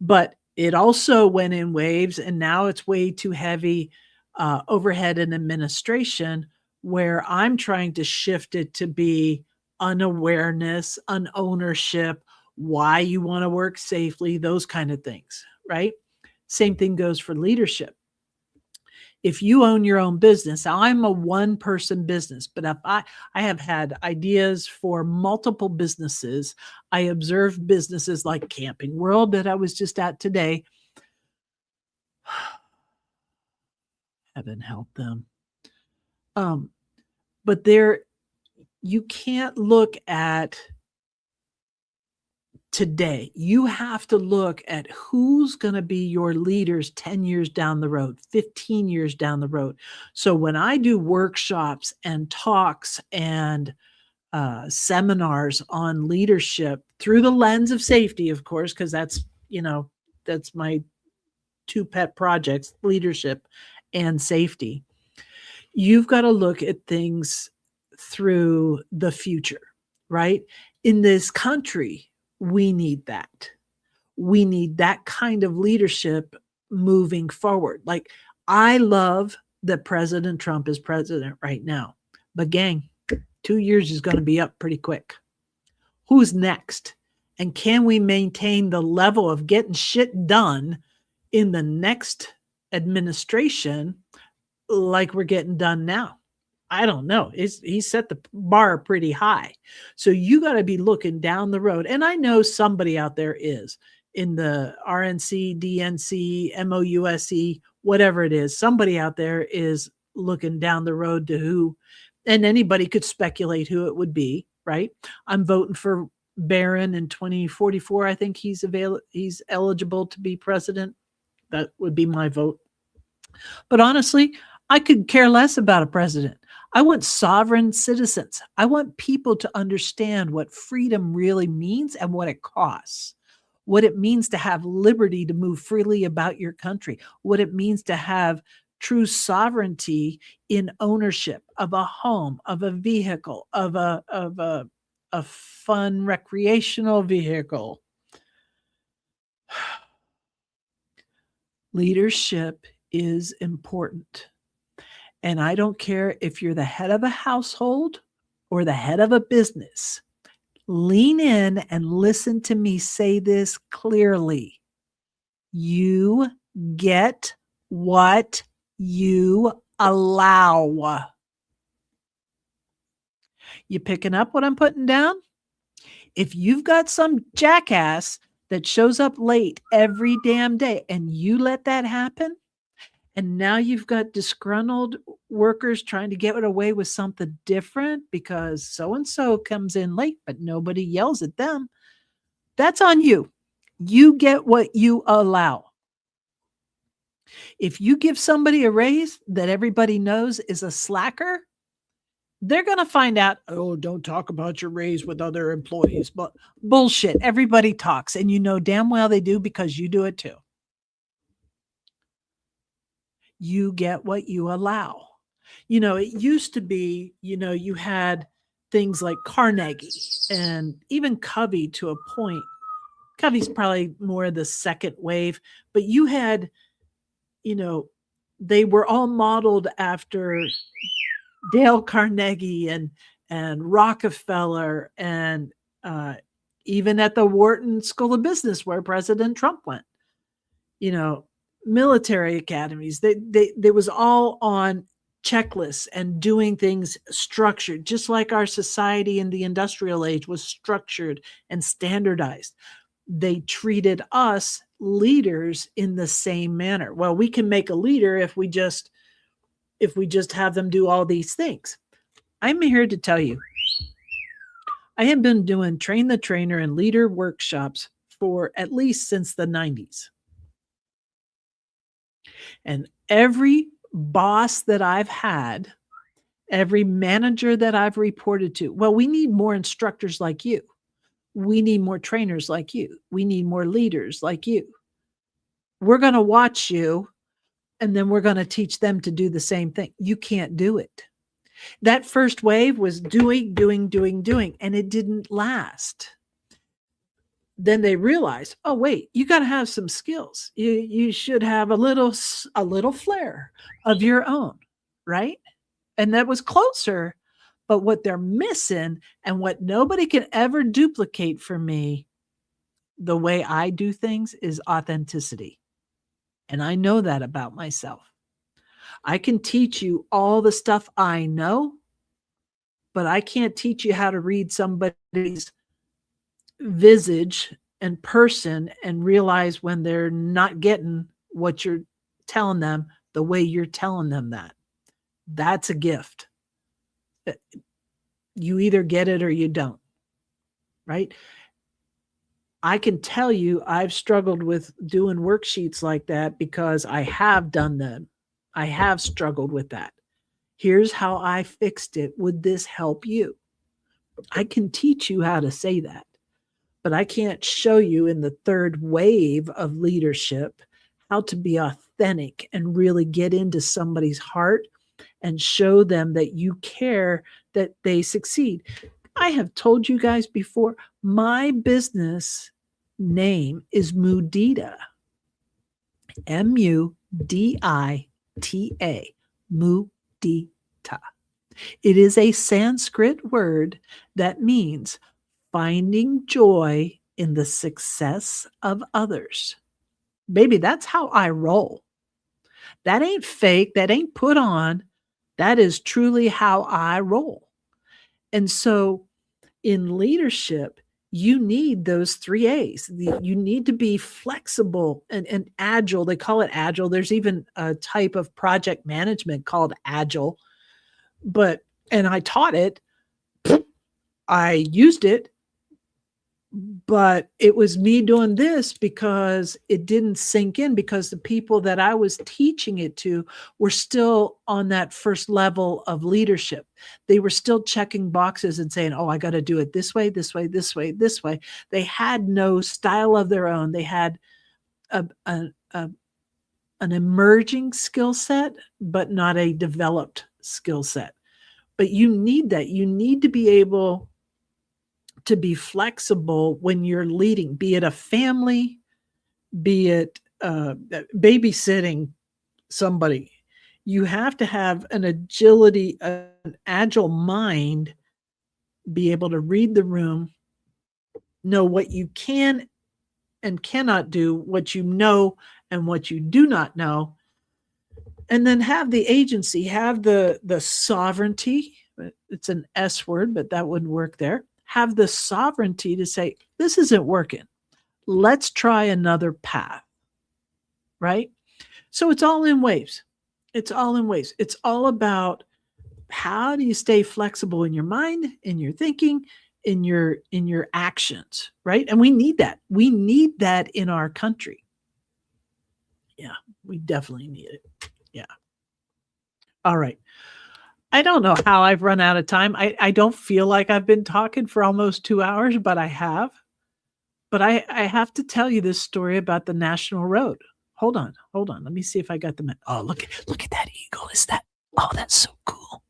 But it also went in waves, and now it's way too heavy overhead and administration, where I'm trying to shift it to be unawareness, unownership, why you want to work safely, those kind of things, right? Same thing goes for leadership. If you own your own business, now I'm a one-person business, but if I have had ideas for multiple businesses. I observe businesses like Camping World that I was just at today. Heaven help them. But you can't look at today. You have to look at who's going to be your leaders 10 years down the road, 15 years down the road. So when I do workshops and talks and seminars on leadership through the lens of safety, of course, because that's my two pet projects, leadership and safety. You've got to look at things through the future, right? In this country, we need that. We need that kind of leadership moving forward. Like, I love that President Trump is president right now, but gang, 2 years is going to be up pretty quick. Who's next? And can we maintain the level of getting shit done in the next administration like we're getting done now? I don't know. He set the bar pretty high. So you got to be looking down the road. And I know somebody out there is in the RNC, DNC, MOUSE, whatever it is. Somebody out there is looking down the road to who, and anybody could speculate who it would be, right? I'm voting for Barron in 2044. I think he's eligible to be president. That would be my vote. But honestly, I could care less about a president. I want sovereign citizens. I want people to understand what freedom really means and what it costs, what it means to have liberty to move freely about your country, what it means to have true sovereignty in ownership of a home, of a vehicle, of a fun recreational vehicle. Leadership is important. And I don't care if you're the head of a household or the head of a business. Lean in and listen to me say this clearly. You get what you allow. You picking up what I'm putting down? If you've got some jackass that shows up late every damn day and you let that happen, and now you've got disgruntled workers trying to get away with something different because so-and-so comes in late, but nobody yells at them. That's on you. You get what you allow. If you give somebody a raise that everybody knows is a slacker, they're going to find out, oh, don't talk about your raise with other employees. But bullshit. Everybody talks, and you know damn well they do because you do it too. You get what you allow. You know, it used to be, you know, you had things like Carnegie and even Covey to a point. Covey's probably more the second wave, but you had, you know, they were all modeled after Dale Carnegie and Rockefeller and even at the Wharton School of Business where President Trump went. You know, military academies, they was all on checklists and doing things structured, just like our society in the industrial age was structured and standardized. They treated us leaders in the same manner. Well, we can make a leader if we just have them do all these things. I'm here to tell you, I have been doing train the trainer and leader workshops for at least since the 90s. And every boss that I've had, every manager that I've reported to, well, we need more instructors like you. We need more trainers like you. We need more leaders like you. We're going to watch you, and then we're going to teach them to do the same thing. You can't do it. That first wave was doing, and it didn't last. Then they realized, oh, wait, you got to have some skills. You should have a little flair of your own, right? And that was closer. But what they're missing and what nobody can ever duplicate for me, the way I do things, is authenticity. And I know that about myself. I can teach you all the stuff I know, but I can't teach you how to read somebody's visage and person and realize when they're not getting what you're telling them the way you're telling them that. That's a gift. You either get it or you don't, right? I can tell you I've struggled with doing worksheets like that because I have done them. I have struggled with that. Here's how I fixed it. Would this help you? I can teach you how to say that, but I can't show you in the third wave of leadership how to be authentic and really get into somebody's heart and show them that you care that they succeed. I have told you guys before, my business name is Mudita. Mudita. Mudita. It is a Sanskrit word that means finding joy in the success of others. Baby, that's how I roll. That ain't fake. That ain't put on. That is truly how I roll. And so in leadership, you need those 3 A's. You need to be flexible and agile. They call it agile. There's even a type of project management called agile. And I taught it. I used it, but it was me doing this because it didn't sink in, because the people that I was teaching it to were still on that first level of leadership. They were still checking boxes and saying, oh, I got to do it this way, this way, this way, this way. They had no style of their own. They had an emerging skill set, but not a developed skill set. But you need that. You need to be able to be flexible when you're leading, be it a family, be it babysitting somebody. You have to have an agility, an agile mind, be able to read the room, know what you can and cannot do, what you know and what you do not know, and then have the agency, have the sovereignty. It's an S word, but that wouldn't work there. Have the sovereignty to say, this isn't working. Let's try another path, right? So it's all in waves. It's all in waves. It's all about how do you stay flexible in your mind, in your thinking, in your actions, right? And we need that. We need that in our country. Yeah, we definitely need it. Yeah. All right. I don't know how I've run out of time. I don't feel like I've been talking for almost 2 hours, but I have. But I have to tell you this story about the National Road. Hold on. Let me see if I got the. Oh, look at that eagle. Is that? Oh, that's so cool.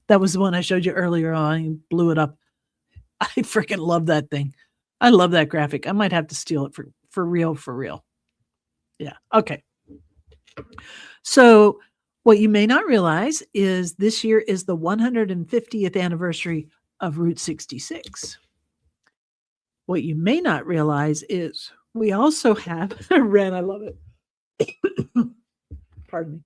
That was the one I showed you earlier on. You blew it up. I freaking love that thing. I love that graphic. I might have to steal it for real. Yeah. Okay. So what you may not realize is this year is the 150th anniversary of Route 66. What you may not realize is we also have, Ren, I love it. Pardon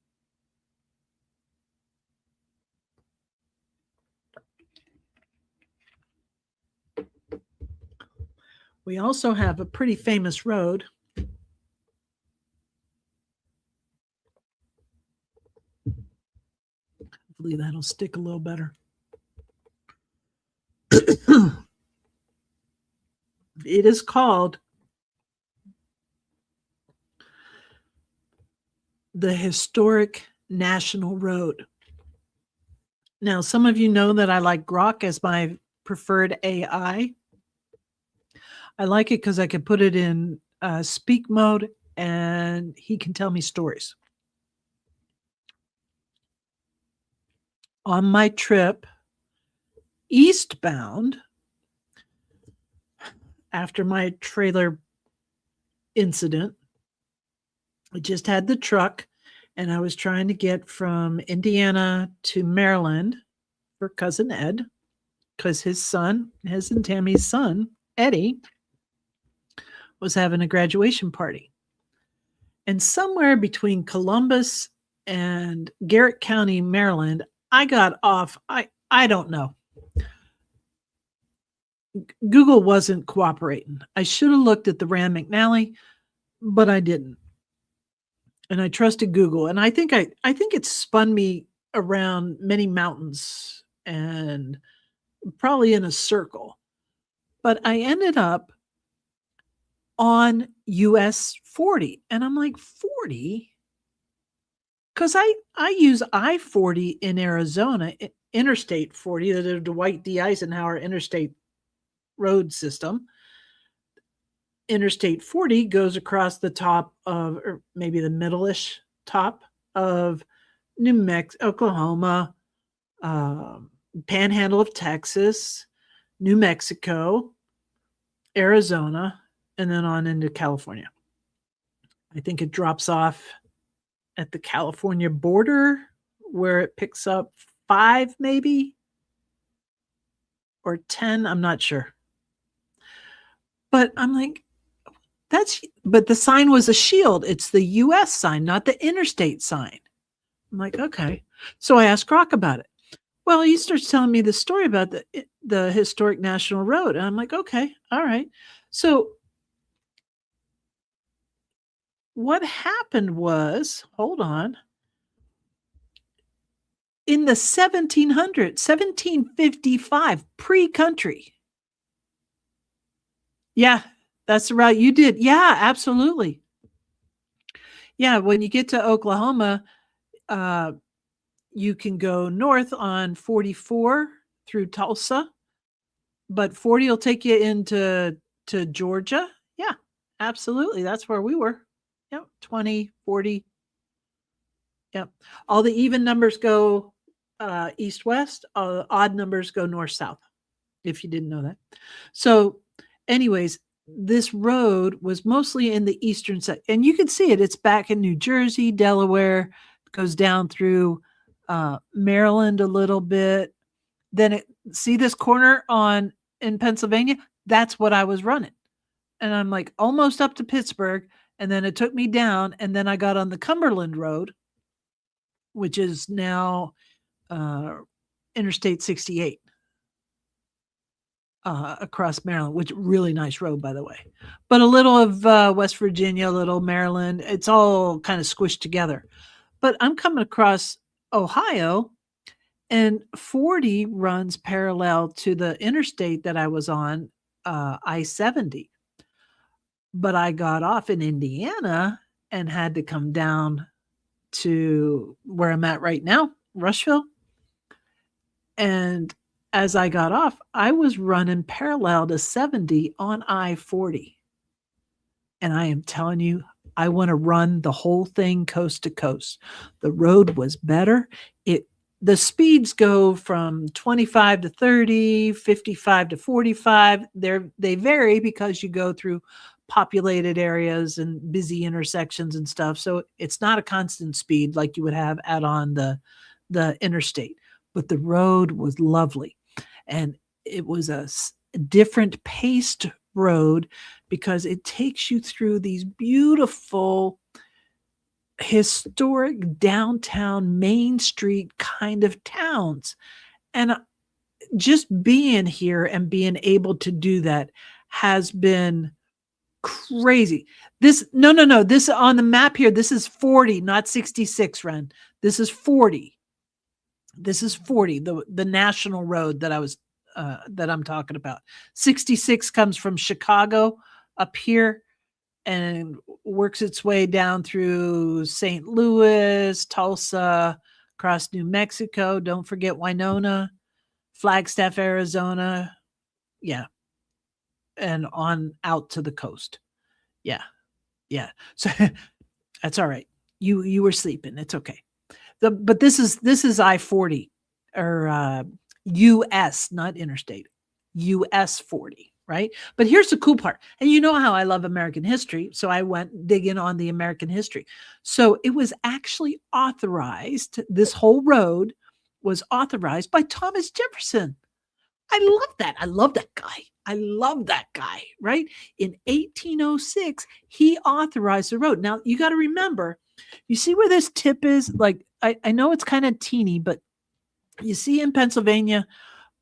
me. We also have a pretty famous road. Hopefully that'll stick a little better. It is called the Historic National Road. Now, some of you know that I like Grok as my preferred AI. I like it because I can put it in speak mode and he can tell me stories. On my trip eastbound, after my trailer incident, I just had the truck and I was trying to get from Indiana to Maryland for cousin Ed, because his and Tammy's son, Eddie, was having a graduation party. And somewhere between Columbus and Garrett County, Maryland, I got off. I don't know. Google wasn't cooperating. I should have looked at the Rand McNally, but I didn't. And I trusted Google. And I think it spun me around many mountains and probably in a circle. But I ended up on US 40. And I'm like, 40? Because I use I-40 in Arizona, Interstate 40, the Dwight D. Eisenhower Interstate road system. Interstate 40 goes across the top of, or maybe the middle-ish top of New Mexico, Oklahoma, Panhandle of Texas, New Mexico, Arizona, and then on into California. I think it drops off at the California border where it picks up 5 maybe or 10. I'm not sure. But I'm like, but the sign was a shield. It's the US sign, not the interstate sign. I'm like, okay. So I asked Croc about it. Well, he starts telling me the story about the historic National Road. And I'm like, okay, all right. So what happened was, hold on, in the 1755, pre-country. Yeah, that's the route you did. Yeah, absolutely. Yeah, when you get to Oklahoma, you can go north on 44 through Tulsa, but 40 will take you into Georgia. Yeah, absolutely. That's where we were. Yep, 20, 40. Yep. All the even numbers go east west, odd numbers go north south, if you didn't know that. So, anyways, this road was mostly in the eastern side, and you can see it. It's back in New Jersey, Delaware, goes down through Maryland a little bit. Then see this corner in Pennsylvania? That's what I was running. And I'm like almost up to Pittsburgh. And then it took me down. And then I got on the Cumberland Road, which is now Interstate 68 across Maryland, which really nice road, by the way. But a little of West Virginia, a little Maryland. It's all kind of squished together. But I'm coming across Ohio, and 40 runs parallel to the interstate that I was on, I-70. But I got off in Indiana and had to come down to where I'm at right now, Rushville. And as I got off, I was running parallel to 70 on I-40. And I am telling you, I want to run the whole thing coast to coast. The road was better. The speeds go from 25 to 30, 55 to 45. They vary because you go through populated areas and busy intersections and stuff. So it's not a constant speed like you would have out on the interstate. But the road was lovely. And it was a different paced road because it takes you through these beautiful historic downtown Main Street kind of towns. And just being here and being able to do that has been crazy. This on the map here, this is 40, not 66, Ren. This is 40. This is 40, the national road that I'm talking about. 66 comes from Chicago up here and works its way down through St. Louis, Tulsa, across New Mexico. Don't forget Winona, Flagstaff, Arizona. Yeah. And on out to the coast. Yeah. Yeah. So that's all right. You were sleeping. It's okay. But this is I-40 or US, not interstate. US 40. Right? But here's the cool part. And you know how I love American history. So I went digging on the American history. So it was actually authorized. This whole road was authorized by Thomas Jefferson. I love that. I love that guy. I love that guy, right? In 1806, he authorized the road. Now you got to remember, you see where this tip is? Like, I know it's kind of teeny, but you see in Pennsylvania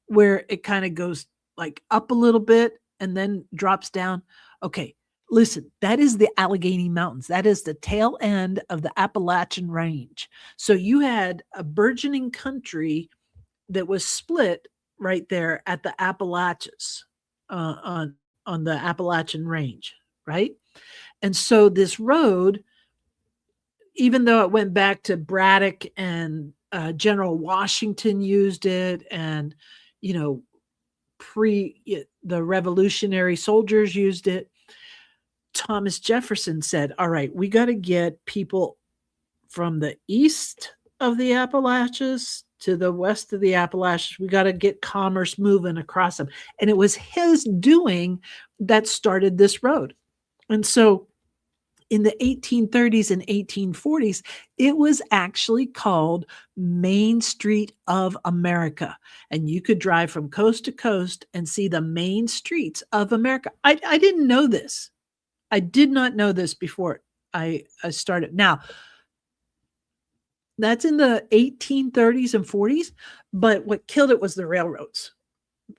where it kind of goes like up a little bit and then drops down. Okay, listen, that is the Allegheny Mountains. That is the tail end of the Appalachian Range. So you had a burgeoning country that was split right there at the Appalachians on the Appalachian Range, right? And so this road, even though it went back to Braddock and General Washington used it, and the Revolutionary soldiers used it, Thomas Jefferson said, all right, we got to get people from the east of the Appalachians to the west of the Appalachians. We got to get commerce moving across them. And it was his doing that started this road. And so in the 1830s and 1840s, it was actually called Main Street of America. And you could drive from coast to coast and see the main streets of America. I didn't know this. I did not know this before I started. Now, That's in the 1830s and 40s. But what killed it was the railroads.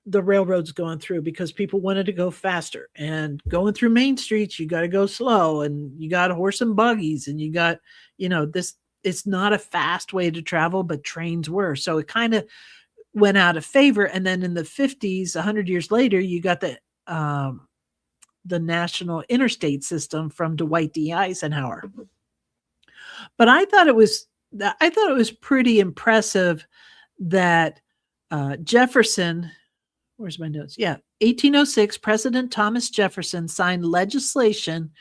The railroads going through because people wanted to go faster. And going through main streets, you got to go slow, and you got horse and buggies, and you got, this. It's not a fast way to travel, but trains were. So it kind of went out of favor. And then in the 50s, 100 years later, you got the national interstate system from Dwight D. Eisenhower. But I thought it was pretty impressive that Jefferson, where's my notes? Yeah, 1806, President Thomas Jefferson signed legislation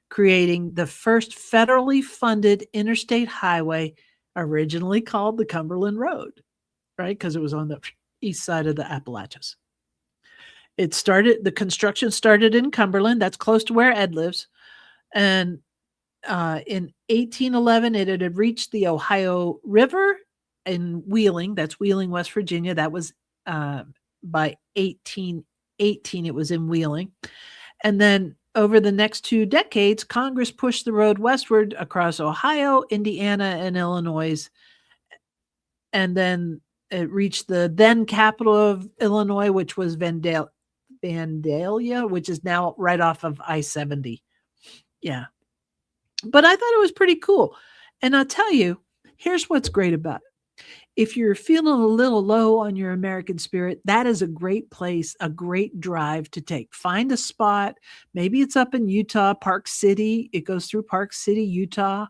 creating the first federally funded interstate highway, originally called the Cumberland Road, right? Because it was on the east side of the Appalachians. The construction started in Cumberland. That's close to where Ed lives. And in 1811, it had reached the Ohio River in Wheeling. That's Wheeling, West Virginia. That was by 1818, it was in Wheeling. And then over the next 2 decades, Congress pushed the road westward across Ohio, Indiana, and Illinois. And then it reached the then capital of Illinois, which was Vandalia, which is now right off of I-70. Yeah. But I thought it was pretty cool. And I'll tell you, here's what's great about it. If you're feeling a little low on your American spirit, that is a great place, a great drive to take. Find a spot. Maybe it's up in Utah, Park City. It goes through Park City, Utah.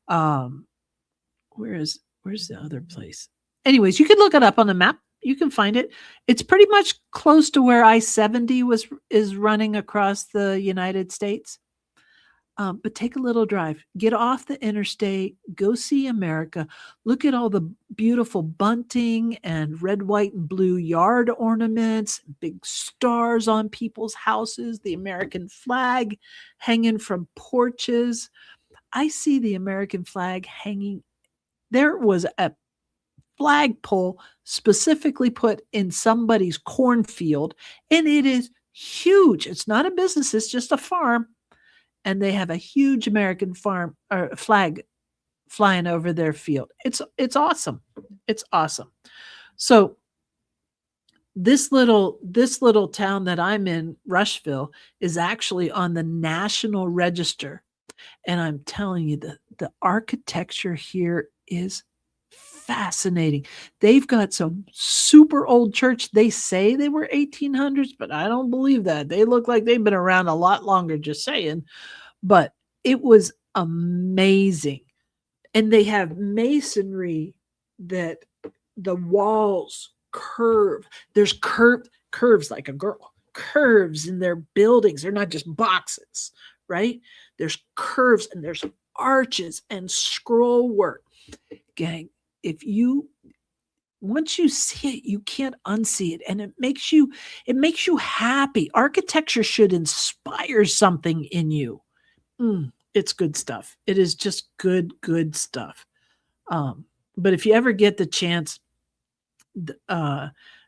Where's the other place? Anyways, you can look it up on the map. You can find it. It's pretty much close to where I-70 is running across the United States. But take a little drive, get off the interstate, go see America, look at all the beautiful bunting and red, white, and blue yard ornaments, big stars on people's houses, the American flag hanging from porches. I see the American flag hanging. There was a flagpole specifically put in somebody's cornfield, and it is huge. It's not a business, it's just a farm. And they have a huge American flag flying over their field. It's awesome. It's awesome. So this little town that I'm in, Rushville, is actually on the National Register. And I'm telling you, the architecture here is fascinating. They've got some super old church. They say they were 1800s, but I don't believe that. They look like they've been around a lot longer, just saying. But it was amazing. And they have masonry that the walls curve. There's curves like a girl, curves in their buildings. They're not just boxes, right? There's curves and there's arches and scroll work. Gang, once you see it, you can't unsee it. And it makes you happy. Architecture should inspire something in you. It's good stuff. It is just good stuff. But if you ever get the chance,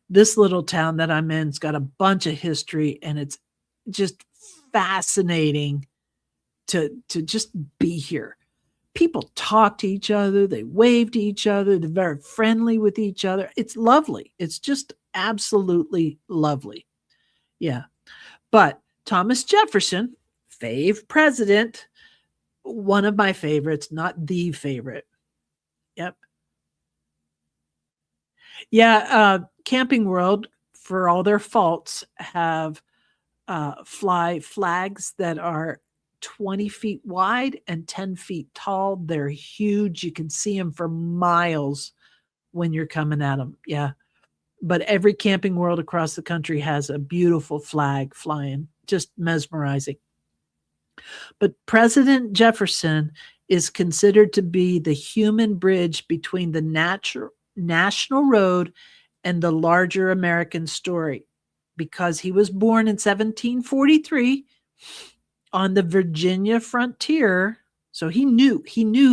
this little town that I'm in has got a bunch of history, and it's just fascinating to just be here. People talk to each other. They wave to each other. They're very friendly with each other. It's lovely. It's just absolutely lovely. Yeah. But Thomas Jefferson, president, one of my favorites, not the favorite. Yep. Yeah. Camping World, for all their faults, have flags that are 20 feet wide and 10 feet tall. They're huge. You can see them for miles when you're coming at them. Yeah. But every Camping World across the country has a beautiful flag flying, just mesmerizing. But President Jefferson is considered to be the human bridge between the national road and the larger American story, because he was born in 1743 on the Virginia frontier. So he knew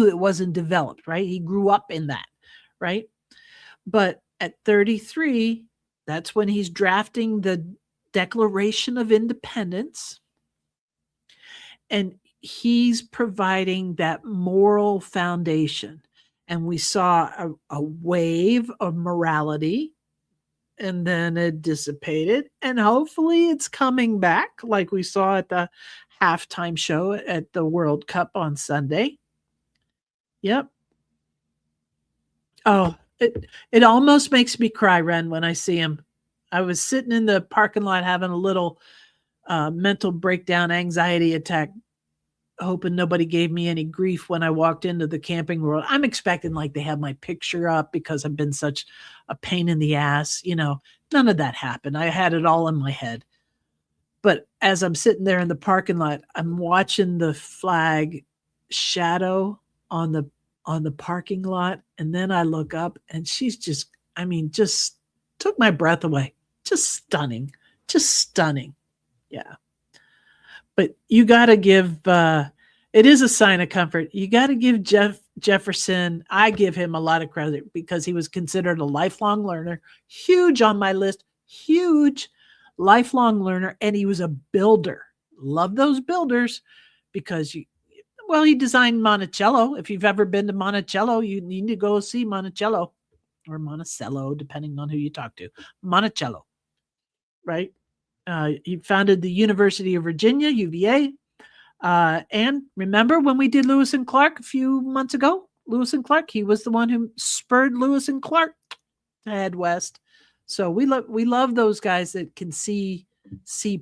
it wasn't developed, right? He grew up in that, right? But at 33, that's when he's drafting the Declaration of Independence. And he's providing that moral foundation. and we saw a wave of morality, and then it dissipated, and hopefully it's coming back like we saw at the halftime show at the World Cup on Sunday. Yep. Oh, it almost makes me cry, Ren, when I see him. I was sitting in the parking lot having a little mental breakdown, anxiety attack, hoping nobody gave me any grief when I walked into the Camping World. I'm expecting like they have my picture up because I've been such a pain in the ass. You know, none of that happened. I had it all in my head. But as I'm sitting there in the parking lot, I'm watching the flag shadow on the parking lot. And then I look up and she's just, I mean, just took my breath away. Just stunning. Just stunning. Yeah. But you got to give, it is a sign of comfort. You got to give Jefferson, I give him a lot of credit because he was considered a lifelong learner, huge on my list, huge lifelong learner. And he was a builder. Love those builders because he designed Monticello. If you've ever been to Monticello, you need to go see Monticello or Monticello, depending on who you talk to. Monticello, right? He founded the University of Virginia, UVA. And remember when we did Lewis and Clark a few months ago? Lewis and Clark, he was the one who spurred Lewis and Clark to head west. So we love those guys that can see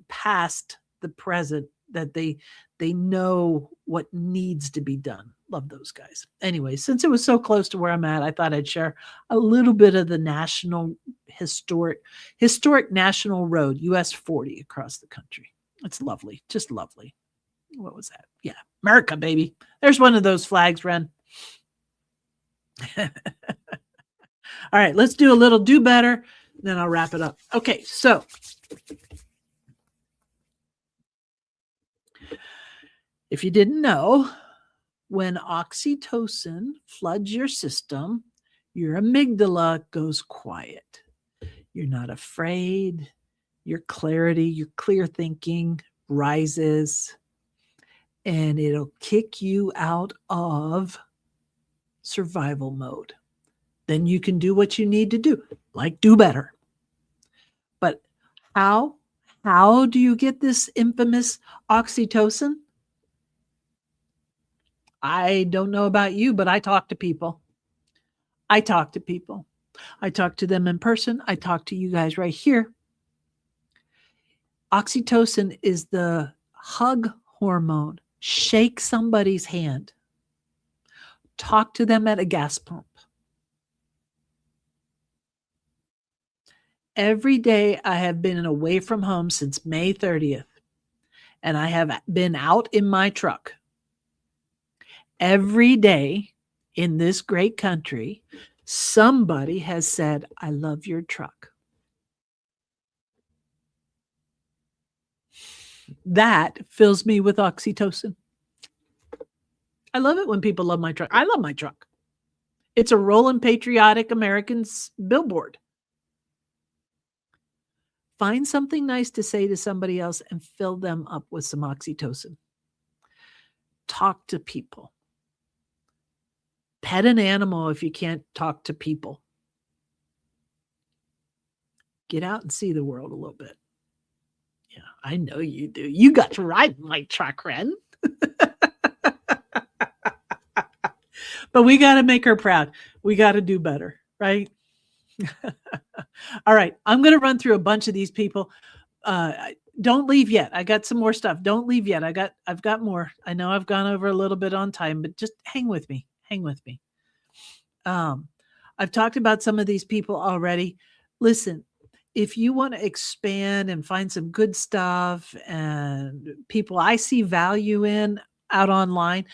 past the present, that they know what needs to be done. Love those guys. Anyway, since it was so close to where I'm at, I thought I'd share a little bit of the national historic national road, US 40 across the country. It's lovely. Just lovely. What was that? Yeah. America, baby. There's one of those flags, Ren. All right, let's do a little do better. Then I'll wrap it up. Okay, so if you didn't know, when oxytocin floods your system, your amygdala goes quiet. You're not afraid. Your clarity, your clear thinking rises, and it'll kick you out of survival mode. Then you can do what you need to do, like do better. But how do you get this infamous oxytocin? I don't know about you, but I talk to people. I talk to people. I talk to them in person. I talk to you guys right here. Oxytocin is the hug hormone. Shake somebody's hand. Talk to them at a gas pump. Every day I have been away from home since May 30th, and I have been out in my truck. Every day in this great country, somebody has said, I love your truck. That fills me with oxytocin. I love it when people love my truck. I love my truck. It's a rolling patriotic American's billboard. Find something nice to say to somebody else and fill them up with some oxytocin. Talk to people. Pet an animal if you can't talk to people. Get out and see the world a little bit. Yeah, I know you do. You got to ride my truck, Ren. But we got to make her proud. We got to do better, right? All right. I'm going to run through a bunch of these people. Don't leave yet. I got some more stuff. Don't leave yet. I've got more. I know I've gone over a little bit on time, but just hang with me. Hang with me. I've talked about some of these people already. Listen, if you want to expand and find some good stuff and people I see value in out online,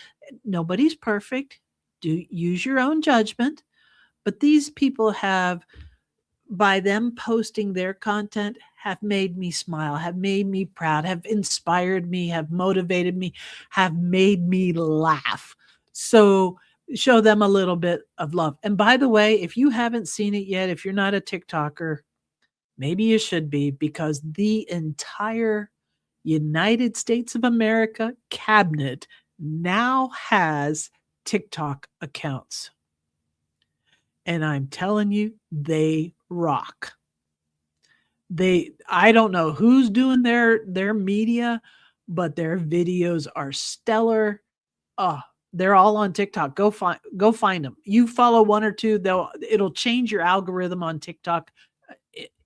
nobody's perfect. Do use your own judgment. But these people have, by them posting their content, have made me smile, have made me proud, have inspired me, have motivated me, have made me laugh. So show them a little bit of love. And by the way, if you haven't seen it yet, if you're not a TikToker, maybe you should be, because the entire United States of America cabinet now has TikTok accounts. And I'm telling you, they rock. I don't know who's doing their media, but their videos are stellar. Oh, they're all on TikTok. Go find them. You follow one or two, it'll change your algorithm on TikTok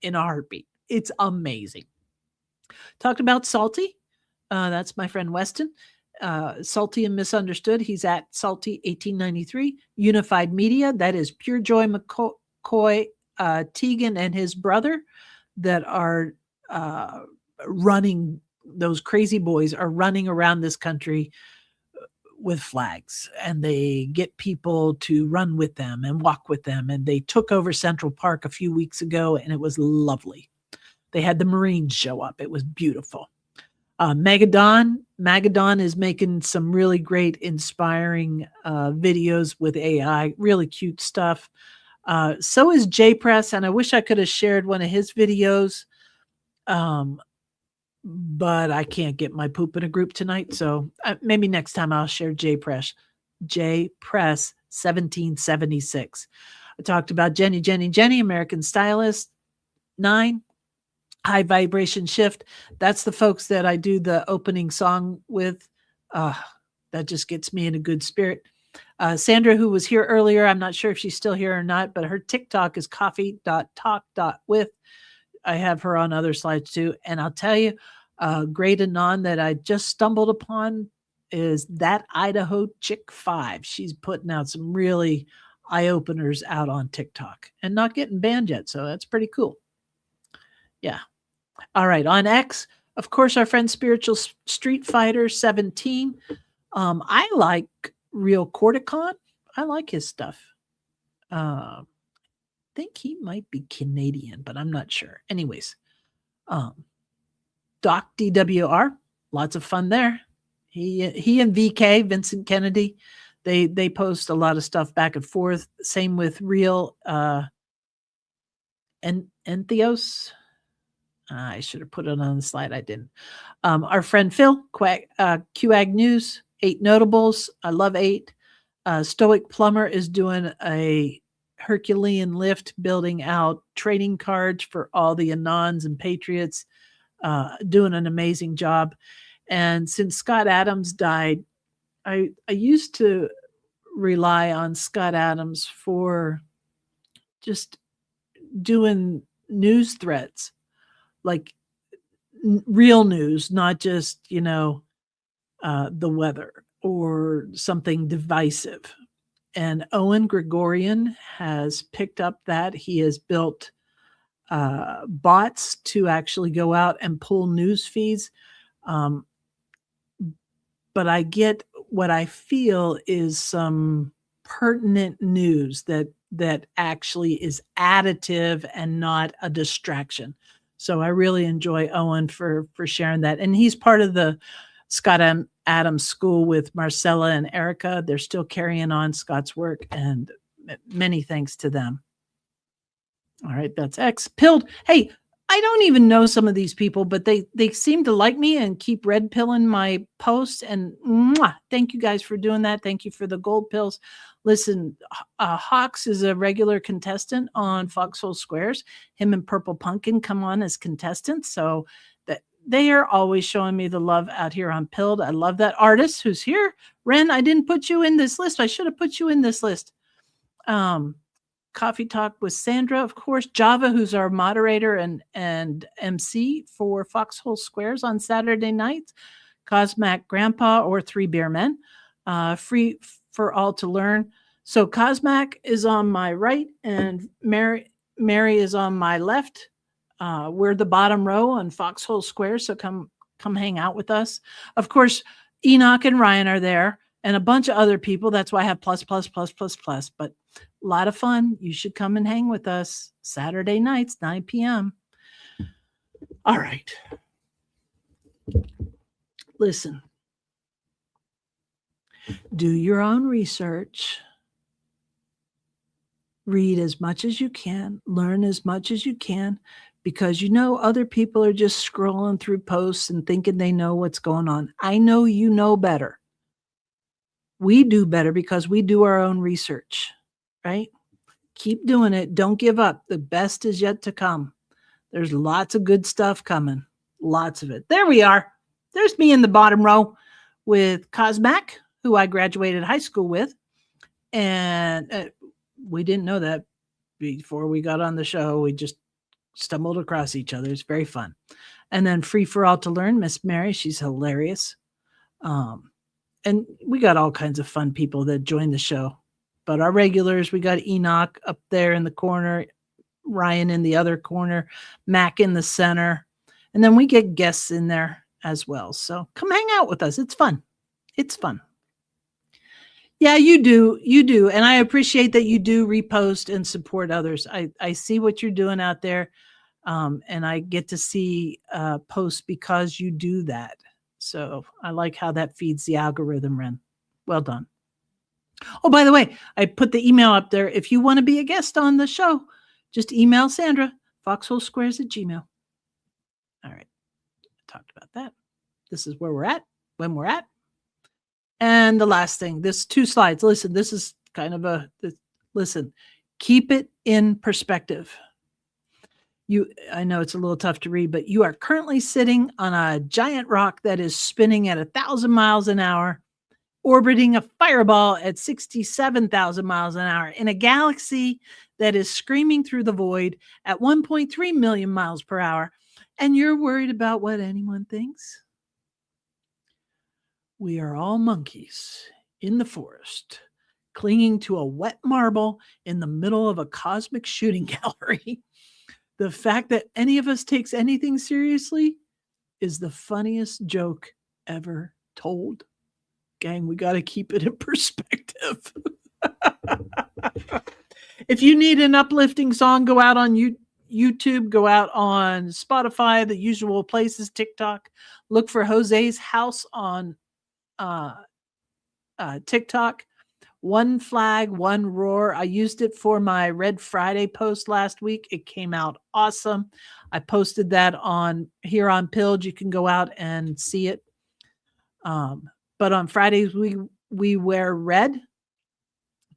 in a heartbeat. It's amazing. Talked about Salty. That's my friend Weston. Salty and Misunderstood. He's at Salty 1893. Unified Media. That is Pure Joy McCoy, Tegan and his brother that are running. Those crazy boys are running around this country with flags, and they get people to run with them and walk with them. And they took over Central Park a few weeks ago, and it was lovely. They had the Marines show up. It was beautiful. Magadon is making some really great, inspiring videos with AI, really cute stuff. So is J-Press, and I wish I could have shared one of his videos, but I can't get my poop in a group tonight. So maybe next time I'll share J-Press 1776. I talked about Jenny, American Stylist. 9. High Vibration Shift. That's the folks that I do the opening song with. That just gets me in a good spirit. Sandra, who was here earlier, I'm not sure if she's still here or not, but her TikTok is coffee.talk.with. I have her on other slides too. And I'll tell you, great anon that I just stumbled upon is that Idaho Chick 5. She's putting out some really eye-openers out on TikTok and not getting banned yet. So that's pretty cool. Yeah. All right. On X, of course, our friend Spiritual Street Fighter 17. I like Real Corticon. I like his stuff. I think he might be Canadian, but I'm not sure. Anyways, Doc DWR, lots of fun there. He and VK, Vincent Kennedy, they post a lot of stuff back and forth. Same with Real Entheos. I should have put it on the slide. I didn't. Our friend Phil, QAG News, 8 Notables. I love 8. Stoic Plumber is doing a Herculean lift, building out trading cards for all the Anons and Patriots, doing an amazing job. And since Scott Adams died, I used to rely on Scott Adams for just doing news threads, like real news, not just, the weather or something divisive. And Owen Gregorian has picked up that. He has built bots to actually go out and pull news feeds. But I get what I feel is some pertinent news that actually is additive and not a distraction. So I really enjoy Owen for sharing that. And he's part of the Scott Adams School with Marcella and Erica. They're still carrying on Scott's work, and many thanks to them. All right, that's X. Pilled. Hey, I don't even know some of these people, but they seem to like me and keep red pilling my posts. And thank you guys for doing that. Thank you for the gold pills. Listen, Hawks is a regular contestant on Foxhole Squares. Him and Purple Pumpkin come on as contestants. So that they are always showing me the love out here on Pilled. I love that artist who's here. Ren, I didn't put you in this list. I should have put you in this list. Coffee Talk with Sandra, of course. Java, who's our moderator and MC for Foxhole Squares on Saturday nights. Cosmac Grandpa or 3 Beer Men. Free for all to learn. So Cosmac is on my right and Mary is on my left. We're the bottom row on Foxhole Squares, so come hang out with us. Of course, Enoch and Ryan are there and a bunch of other people. That's why I have plus. But a lot of fun. You should come and hang with us Saturday nights, 9 p.m. All right. Listen. Do your own research. Read as much as you can. Learn as much as you can, because other people are just scrolling through posts and thinking they know what's going on. I know you know better. We do better because we do our own research. Right? Keep doing it. Don't give up. The best is yet to come. There's lots of good stuff coming. Lots of it. There we are. There's me in the bottom row with Cosmac, who I graduated high school with. And we didn't know that before we got on the show. We just stumbled across each other. It's very fun. And then Free for All to Learn, Miss Mary. She's hilarious. And we got all kinds of fun people that join the show. But our regulars, we got Enoch up there in the corner, Ryan in the other corner, Mac in the center. And then we get guests in there as well. So come hang out with us. It's fun. It's fun. Yeah, you do. You do. And I appreciate that you do repost and support others. I see what you're doing out there. And I get to see posts because you do that. So I like how that feeds the algorithm, Ren. Well done. Oh, by the way, I put the email up there. If you want to be a guest on the show, just email Sandra, foxholesquares@gmail.com. All right. I talked about that. This is where we're at, when we're at. And the last thing, this 2 slides. Listen, this is kind of listen, keep it in perspective. I know it's a little tough to read, but you are currently sitting on a giant rock that is spinning at 1,000 miles an hour, orbiting a fireball at 67,000 miles an hour in a galaxy that is screaming through the void at 1.3 million miles per hour. And you're worried about what anyone thinks? We are all monkeys in the forest, clinging to a wet marble in the middle of a cosmic shooting gallery. The fact that any of us takes anything seriously is the funniest joke ever told. Gang, we got to keep it in perspective. If you need an uplifting song, go out on YouTube, go out on Spotify, the usual places, TikTok. Look for Jose's House on TikTok. One Flag, One Roar. I used it for my Red Friday post last week. It came out awesome. I posted that here on Pilled. You can go out and see it. But on Fridays, we wear red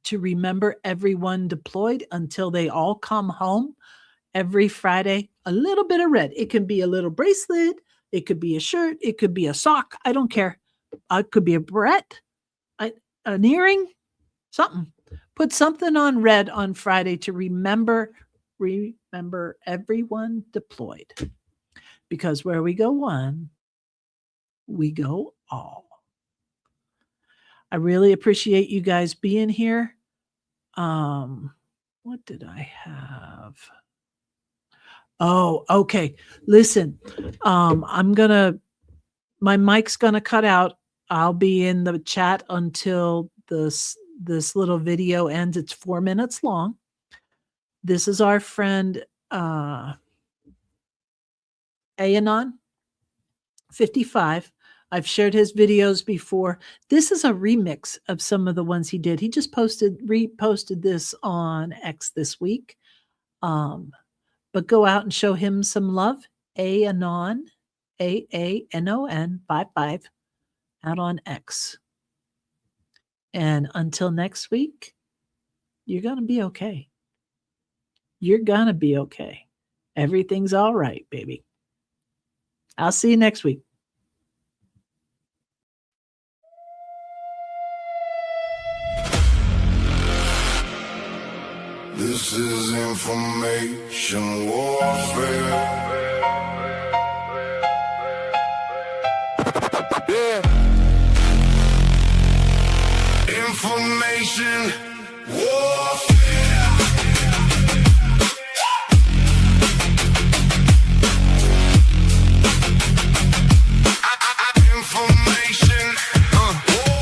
to remember everyone deployed until they all come home. Every Friday, a little bit of red. It can be a little bracelet. It could be a shirt. It could be a sock. I don't care. It could be a barrette, an earring, something. Put something on red on Friday to remember everyone deployed. Because where we go one, we go all. I really appreciate you guys being here. What did I have? Oh, okay. Listen, my mic's gonna cut out. I'll be in the chat until this little video ends. It's 4 minutes long. This is our friend Anon 55. I've shared his videos before. This is a remix of some of the ones he did. He just reposted this on X this week. But go out and show him some love. Anon, AANON 55 out on X. And until next week, you're going to be okay. You're going to be okay. Everything's all right, baby. I'll see you next week. This is information warfare. Yeah. Information warfare. Information.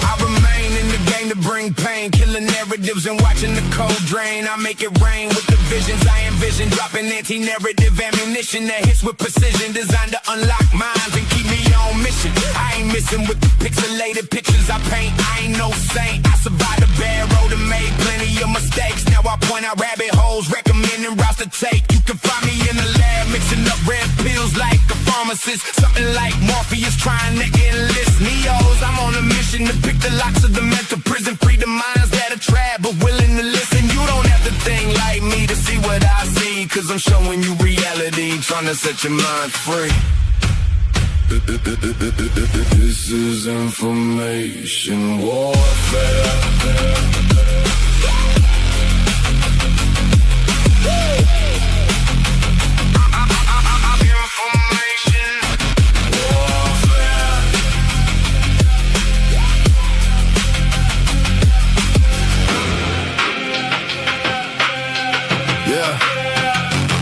I remain in the game to bring pain, killing narratives and watching the cold drain. I make it rain with the visions I envision, dropping anti-narrative ammunition that hits with precision, designed to unlock minds and keep me on mission. I ain't missing with the pixelated pictures I paint. I ain't no saint. I survived a bad road and made plenty of mistakes. Now I point out rabbit holes, recommending routes to take. You can find me in the lab, mixing up red pills like a pharmacist. Something like Morpheus trying to enlist Neos. I'm on a mission to pick the locks of the mental prison, free the minds that are trapped but willing to listen. You don't have to think like what I see, cause I'm showing you reality, trying to set your mind free. This is information warfare.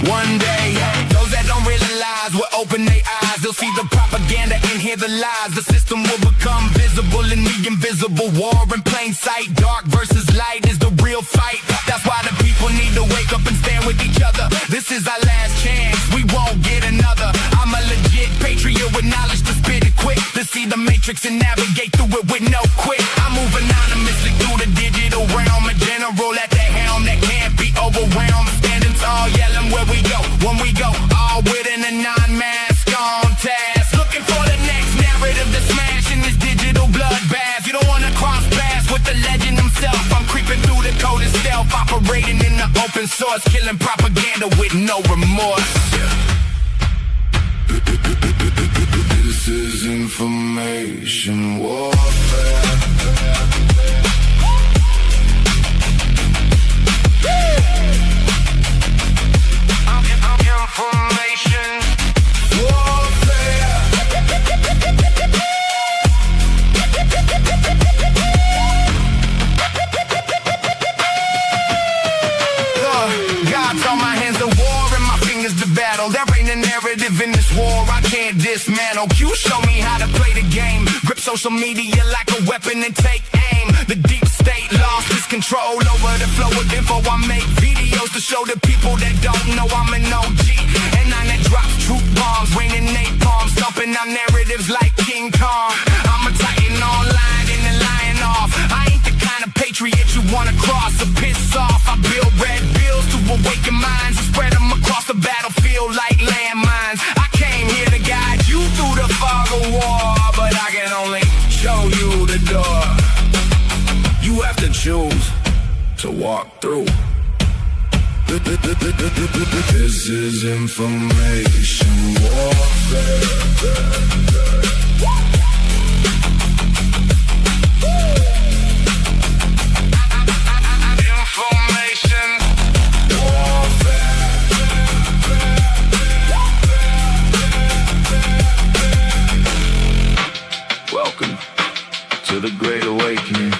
One day, those that don't realize will open their eyes. They'll see the propaganda and hear the lies. The system will become visible and me invisible. War in plain sight, dark versus light is the real fight. That's why the people need to wake up and stand with each other. This is our last chance, we won't get another. I'm a legit patriot with knowledge to spit it quick, to see the matrix and navigate through it with no quit. I move anonymously through the digital realm, a general at the helm that can't be overwhelmed. Standing tall, yelling where we go, when we go, all within a non-mask on task. Looking for the next narrative to smash in this digital bloodbath. You don't wanna cross paths with the legend himself. I'm creeping through the code of stealth, operating in the open source, killing propaganda with no remorse. This is information warfare. In this war, I can't dismantle. Q show me how to play the game. Grip social media like a weapon and take aim. The deep state lost its control over the flow of info. I make videos to show the people that don't know I'm an OG. And I'm that drops truth bombs, raining napalm, stomping on narratives like King Kong. I'm a titan online and a lion off. I ain't the kind of patriot you wanna cross or piss off. I build red bills to awaken minds and spread them across the battlefield like landmines. I came here to guide you through the fog of war, but I can only show you the door. You have to choose to walk through. This is information warfare. Welcome to the Great Awakening.